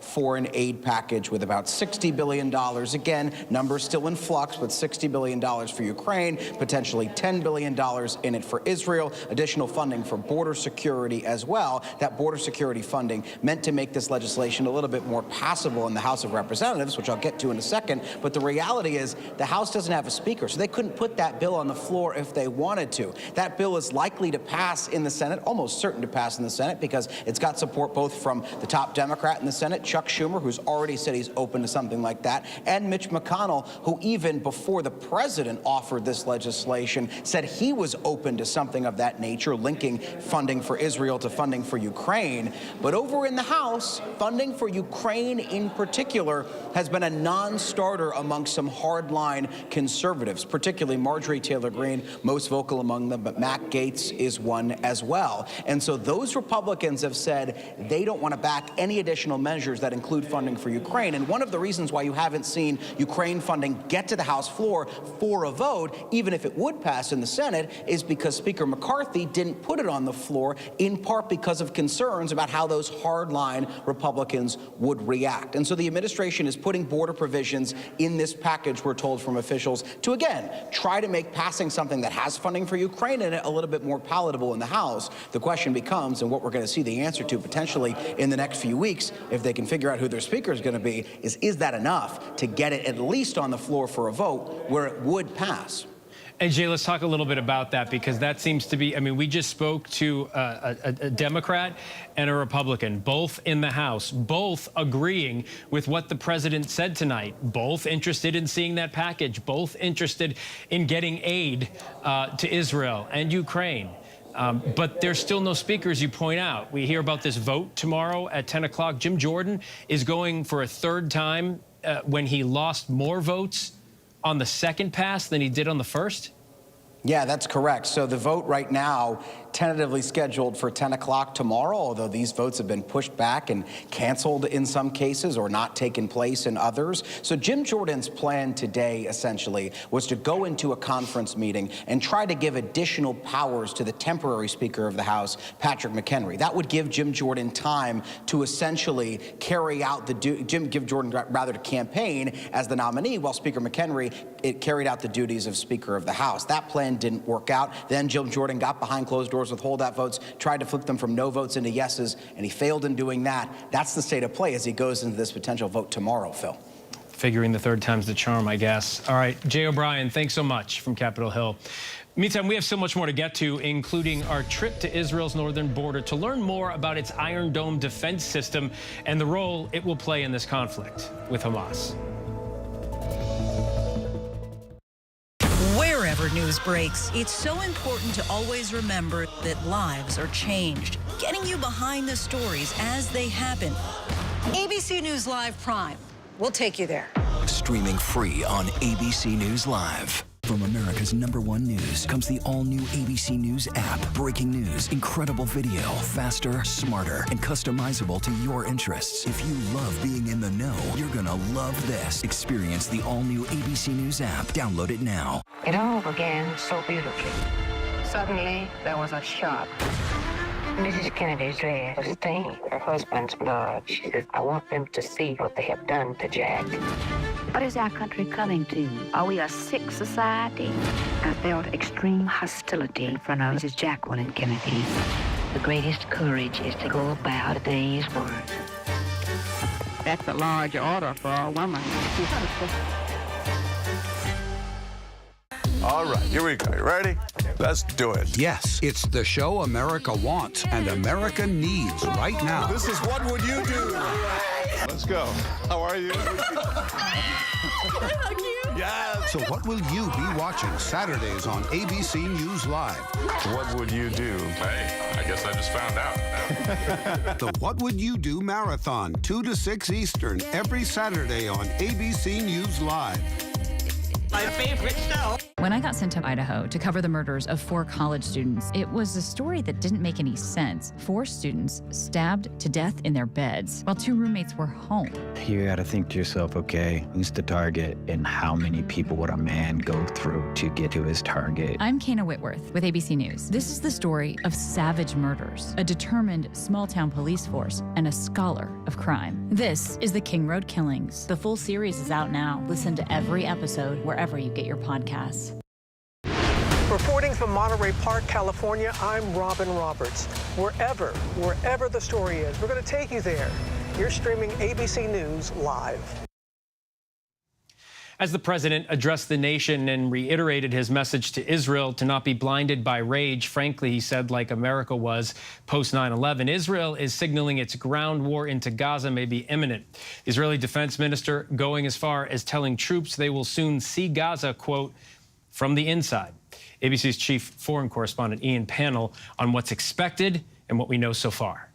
S14: foreign aid package with about $60 billion. Again, numbers still in flux, but $60 billion for Ukraine, potentially $10 billion in it for Israel, additional funding for border security as well. That border security funding meant to make this legislation a little bit more passable in the House of Representatives, which I'll get to in a second. But the reality is the House doesn't have a speaker, so they couldn't put that bill on the floor if they wanted to. That bill is likely to pass in the Senate, almost certain to pass in the Senate, because it's got support both from the top Democrat in the Senate, Chuck Schumer, who's already said he's open to something like that, and Mitch McConnell, who even before the president offered this legislation, said he was open to something of that nature, linking funding for Israel to funding for Ukraine. But over in the House, funding for Ukraine in particular has been a non-starter among some hardline conservatives, particularly Marjorie Taylor Greene, most vocal among them, but Matt Gaetz is one as well. And so those Republicans have said they don't want to back any additional measures that include funding for Ukraine. And one of the reasons why you haven't seen Ukraine funding get to the House floor for a vote, even if it would pass in the Senate, is because Speaker McCarthy didn't put it on the floor, in part because of concerns about how those hardline Republicans would react. And so the administration is putting border provisions in this package, we're told from officials, to again try to make passing something that has funding for Ukraine in it a little bit more palatable in the House. The question becomes, and what we're going to see the answer to potentially in the next few weeks, if they can figure out who their speaker is going to be, is that enough to get it at least on the floor for a vote where it would pass?
S1: And Jay, let's talk a little bit about that, because that seems to be, I mean, we just spoke to a Democrat and a Republican, both in the House, both agreeing with what the president said tonight, both interested in seeing that package, both interested in getting aid to Israel and Ukraine. But there's still no speakers, you point out. We hear about this vote tomorrow at 10 o'clock. Jim Jordan is going for a third time when he lost more votes on the second pass than he did on the first?
S14: Yeah, that's correct. So the vote right now, tentatively scheduled for 10 o'clock tomorrow, although these votes have been pushed back and canceled in some cases or not taken place in others. So Jim Jordan's plan today, essentially, was to go into a conference meeting and try to give additional powers to the temporary Speaker of the House, Patrick McHenry. That would give Jim Jordan time to essentially carry out give Jordan rather to campaign as the nominee, while Speaker McHenry carried out the duties of Speaker of the House. That plan didn't work out. Then Jim Jordan got behind closed doors with holdout votes, tried to flip them from no votes into yeses, and he failed in doing that. That's the state of play as he goes into this potential vote tomorrow, Phil.
S1: Figuring the third time's the charm, I guess. All right, Jay O'Brien, thanks so much from Capitol Hill. Meantime, we have so much more to get to, including our trip to Israel's northern border to learn more about its Iron Dome defense system and the role it will play in this conflict with Hamas.
S7: Wherever news breaks, it's so important to always remember that lives are changed. Getting you behind the stories as they happen. ABC News Live Prime. We'll take you there.
S21: Streaming free on ABC News Live. From America's #1 news comes the all-new ABC News app. Breaking news, incredible video, faster, smarter, and customizable to your interests. If you love being in the know, you're gonna love this. Experience the all-new ABC News app. Download it now.
S22: It all began so beautifully. Suddenly, there was a shock. Mrs. Kennedy's dress was stained her husband's blood. She said, I want them to see what they have done to Jack.
S23: What is our country coming to? Are we a sick society? I felt extreme hostility in front of Mrs. Jacqueline Kennedy.
S22: The greatest courage is to go about a day's work.
S23: That's a large order for a woman.
S24: All right, here we go. You ready? Let's do it.
S8: Yes, it's the show America wants and America needs right now.
S24: This is What Would You Do? Let's go. How are you? Yes.
S8: So what will you be watching Saturdays on ABC News Live?
S24: What would you do?
S10: Hey, I guess I just found out.
S8: The What Would You Do Marathon, 2 to 6 Eastern, every Saturday on ABC News Live.
S6: My favorite show.
S2: When I got sent to Idaho to cover the murders of 4 college students, it was a story that didn't make any sense. 4 students stabbed to death in their beds while 2 roommates were home.
S11: You gotta think to yourself, okay, who's the target and how many people would a man go through to get to his target?
S2: I'm Kana Whitworth with ABC News. This is the story of savage murders, a determined small-town police force, and a scholar of crime. This is the King Road Killings. The full series is out now. Listen to every episode wherever you get your podcasts.
S4: Reporting from Monterey Park, California, I'm Robin Roberts. Wherever the story is, we're going to take you there. You're streaming ABC News Live.
S1: As the president addressed the nation and reiterated his message to Israel to not be blinded by rage, frankly, he said, like America was post 9/11, Israel is signaling its ground war into Gaza may be imminent. The Israeli defense minister going as far as telling troops they will soon see Gaza, quote, from the inside. ABC's chief foreign correspondent Ian Pannell on what's expected and what we know so far.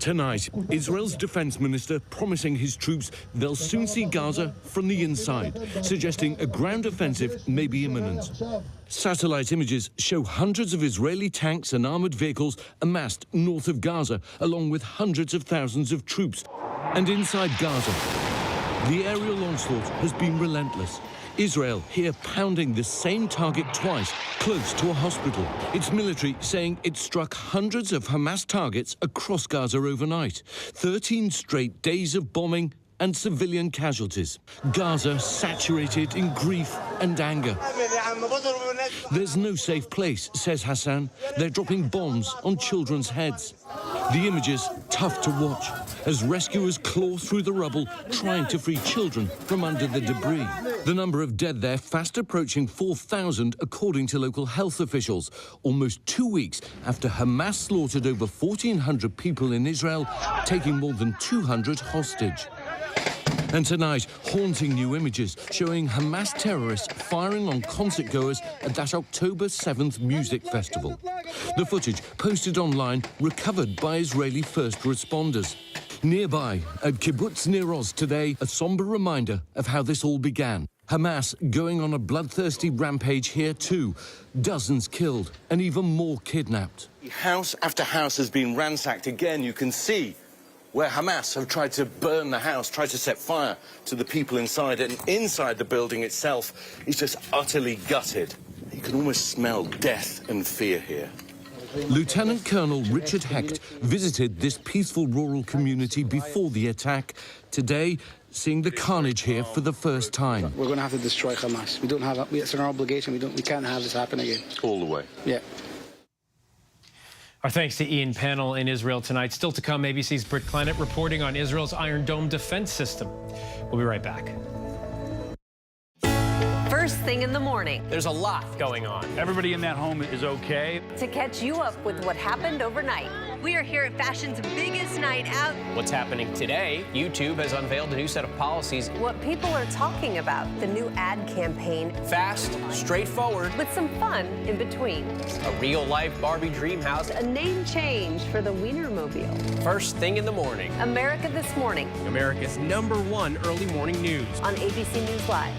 S13: Tonight, Israel's defense minister promising his troops they'll soon see Gaza from the inside, suggesting a ground offensive may be imminent. Satellite images show hundreds of Israeli tanks and armored vehicles amassed north of Gaza, along with hundreds of thousands of troops. And inside Gaza, the aerial onslaught has been relentless. Israel here pounding the same target twice, close to a hospital. Its military saying it struck hundreds of Hamas targets across Gaza overnight. 13 straight days of bombing and civilian casualties. Gaza saturated in grief and anger. There's no safe place, says Hassan. They're dropping bombs on children's heads. The images tough to watch as rescuers claw through the rubble, trying to free children from under the debris. The number of dead there fast approaching 4,000, according to local health officials, almost 2 weeks after Hamas slaughtered over 1,400 people in Israel, taking more than 200 hostage. And tonight, haunting new images showing Hamas terrorists firing on concertgoers at that October 7th music festival. The footage, posted online, recovered by Israeli first responders. Nearby, at Kibbutz Nir Oz today, a somber reminder of how this all began. Hamas going on a bloodthirsty rampage here too. Dozens killed and even more kidnapped.
S17: House after house has been ransacked. Again, you can see where Hamas have tried to burn the house, tried to set fire to the people inside, and inside the building itself is just utterly gutted. You can almost smell death and fear here.
S13: Lieutenant Colonel Richard Hecht visited this peaceful rural community before the attack. Today, seeing the carnage here for the first time.
S25: We're going to have to destroy Hamas. We don't have, it's our obligation. We can't have this happen again.
S17: All the way.
S25: Yeah.
S1: Our thanks to Ian Pannell in Israel tonight. Still to come, ABC's Britt Clennett reporting on Israel's Iron Dome defense system. We'll be right back.
S26: First thing in the morning.
S27: There's a lot going on.
S28: Everybody in that home is okay.
S26: To catch you up with what happened overnight.
S27: We are here at fashion's biggest night out. What's happening today? YouTube has unveiled a new set of policies.
S26: What people are talking about. The new ad campaign.
S27: Fast, straightforward.
S26: With some fun in between.
S27: A real-life Barbie dream house.
S26: A name change for the Wienermobile.
S27: First thing in the morning.
S26: America This Morning.
S27: America's #1 early morning news.
S26: On ABC News Live.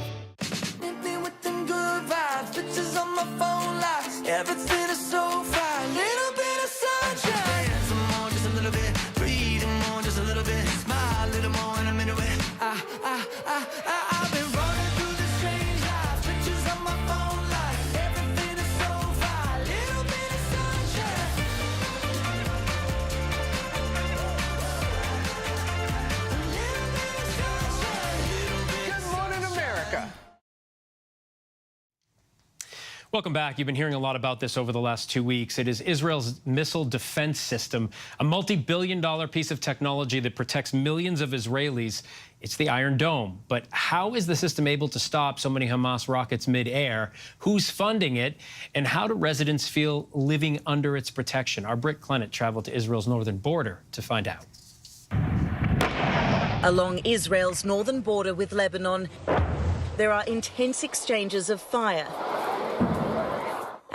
S29: Pictures on my phone, like everything is so fine. Little bit of sunshine. Some more, just a little bit. Breathe more, just a little bit. Smile a little more, and I'm into it. I've been running through the strange life. Pictures on my phone, like everything is so fine. Little bit of sunshine. Good morning, America.
S1: Welcome back. You've been hearing a lot about this over the last 2 weeks. It is Israel's missile defense system, a multi-billion-dollar piece of technology that protects millions of Israelis. It's the Iron Dome. But how is the system able to stop so many Hamas rockets mid-air? Who's funding it? And how do residents feel living under its protection? Our Britt Clennett traveled to Israel's northern border to find out.
S30: Along Israel's northern border with Lebanon, there are intense exchanges of fire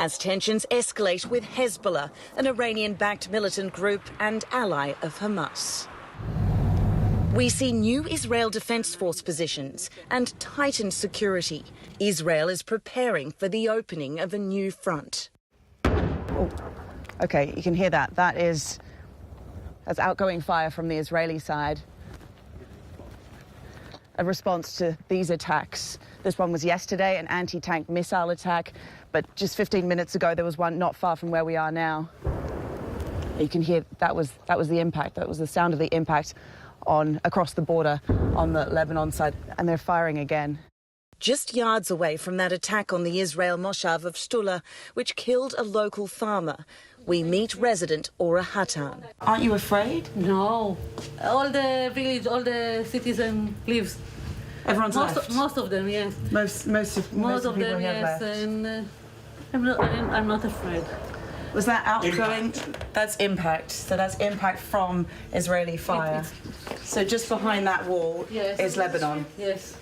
S30: as tensions escalate with Hezbollah, an Iranian-backed militant group and ally of Hamas. We see new Israel Defense Force positions and tightened security. Israel is preparing for the opening of a new front.
S3: Oh, okay, you can hear that. That's outgoing fire from the Israeli side. A response to these attacks. This one was yesterday, an anti-tank missile attack, but just 15 minutes ago there was one not far from where we are now. You can hear that was the impact. That was the sound of the impact across the border on the Lebanon side, and they're firing again.
S30: Just yards away from that attack on the Israel Moshav of Shtula, which killed a local farmer, we meet resident Ora Hatan.
S3: Aren't you afraid?
S5: No. All the village, all the citizens lives.
S3: Everyone's left?
S5: Most of them, yes.
S3: Most of them,
S5: yes.
S3: Left.
S5: And I'm not afraid.
S3: Was that outgoing? That's impact. So that's impact from Israeli fire. So just behind that wall is Lebanon.
S5: Yes.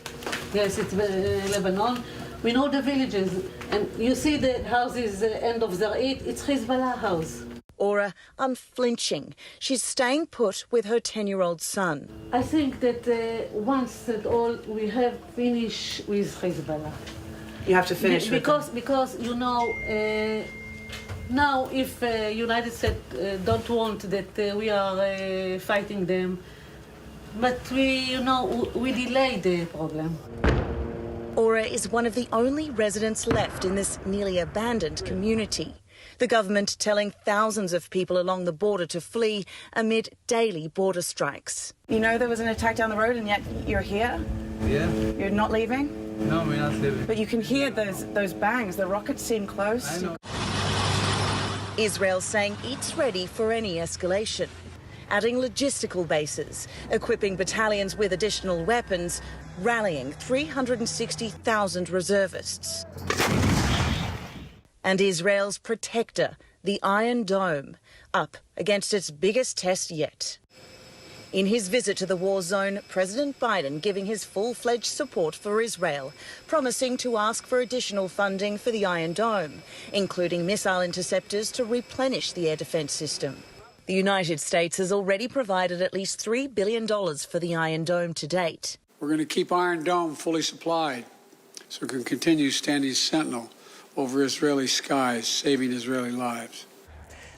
S5: Yes, it's Lebanon. We know the villages, and you see the houses end of Zar'it, it's Hezbollah house.
S30: Ora unflinching. She's staying put with her 10-year-old son.
S5: I think that once that all we have finished with Hezbollah.
S3: You have to finish with them.
S5: Because you know, now if United States don't want that we are fighting them, but we delay the problem.
S30: Ora is one of the only residents left in this nearly abandoned community. The government telling thousands of people along the border to flee amid daily border strikes.
S3: You know there was an attack down the road and yet you're here?
S9: Yeah.
S3: You're not leaving?
S9: No, we're not leaving.
S3: But you can hear those bangs. The rockets seem close.
S9: I know.
S30: Israel saying it's ready for any escalation, adding logistical bases, equipping battalions with additional weapons, rallying 360,000 reservists. And Israel's protector, the Iron Dome, up against its biggest test yet. In his visit to the war zone, President Biden giving his full-fledged support for Israel, promising to ask for additional funding for the Iron Dome, including missile interceptors to replenish the air defense system. The United States has already provided at least $3 billion for the Iron Dome to date.
S25: We're going to keep Iron Dome fully supplied so it can continue standing sentinel over Israeli skies, saving Israeli lives.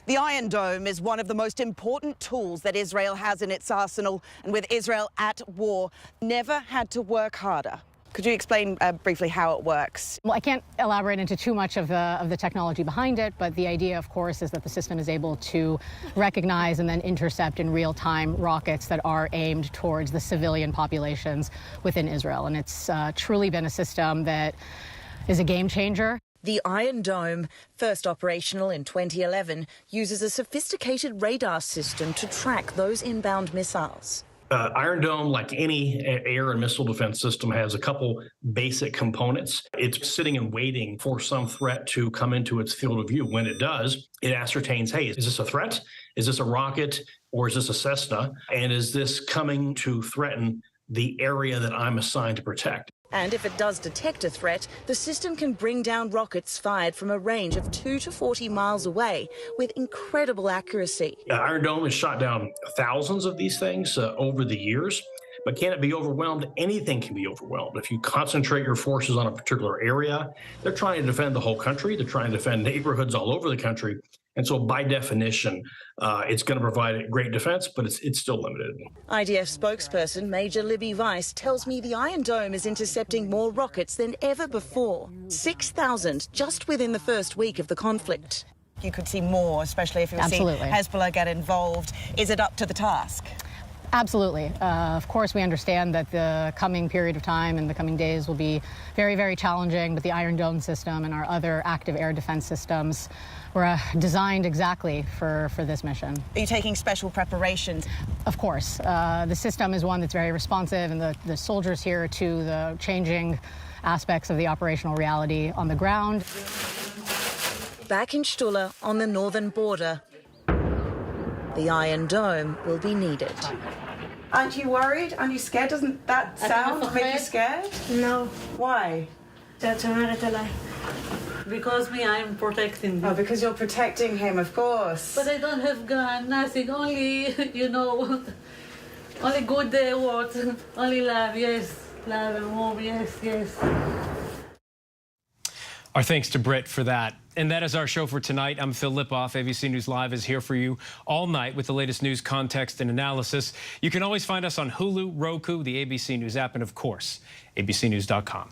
S3: The Iron Dome is one of the most important tools that Israel has in its arsenal, and with Israel at war, never had to work harder. Could you explain briefly how it works?
S12: Well, I can't elaborate into too much of the technology behind it, but the idea, of course, is that the system is able to recognize and then intercept in real time rockets that are aimed towards the civilian populations within Israel. And it's truly been a system that is a game changer.
S30: The Iron Dome, first operational in 2011, uses a sophisticated radar system to track those inbound missiles.
S14: Iron Dome, like any air and missile defense system, has a couple basic components. It's sitting and waiting for some threat to come into its field of view. When it does, it ascertains, hey, is this a threat? Is this a rocket? Or is this a Cessna? And is this coming to threaten the area that I'm assigned to protect?
S30: And if it does detect a threat, the system can bring down rockets fired from a range of 2 to 40 miles away with incredible accuracy.
S14: Iron Dome has shot down thousands of these things over the years. But can it be overwhelmed? Anything can be overwhelmed. If you concentrate your forces on a particular area, they're trying to defend the whole country. They're trying to defend neighborhoods all over the country. And so by definition, it's going to provide great defense, but it's still limited.
S30: IDF spokesperson Major Libby Weiss tells me the Iron Dome is intercepting more rockets than ever before. 6,000 just within the first week of the conflict.
S3: You could see more, especially if you see Hezbollah get involved. Is it up to the task?
S12: Absolutely. Of course, we understand that the coming period of time and the coming days will be very, very challenging, but the Iron Dome system and our other active air defense systems were designed exactly for this mission.
S3: Are you taking special preparations?
S12: Of course. The system is one that's very responsive, and the soldiers here to the changing aspects of the operational reality on the ground.
S30: Back in Shtula on the northern border, the Iron Dome will be needed.
S3: Aren't you worried? Aren't you scared? Doesn't that sound make you scared?
S5: No.
S3: Why?
S5: That's a lie. Because I'm protecting him.
S3: Oh, because you're protecting him, of course.
S5: But I don't have gun, nothing, only, Only good words, only love, yes. Love and warm, yes, yes.
S1: Our thanks to Britt for that. And that is our show for tonight. I'm Phil Lipoff. ABC News Live is here for you all night with the latest news, context, and analysis. You can always find us on Hulu, Roku, the ABC News app, and of course, abcnews.com.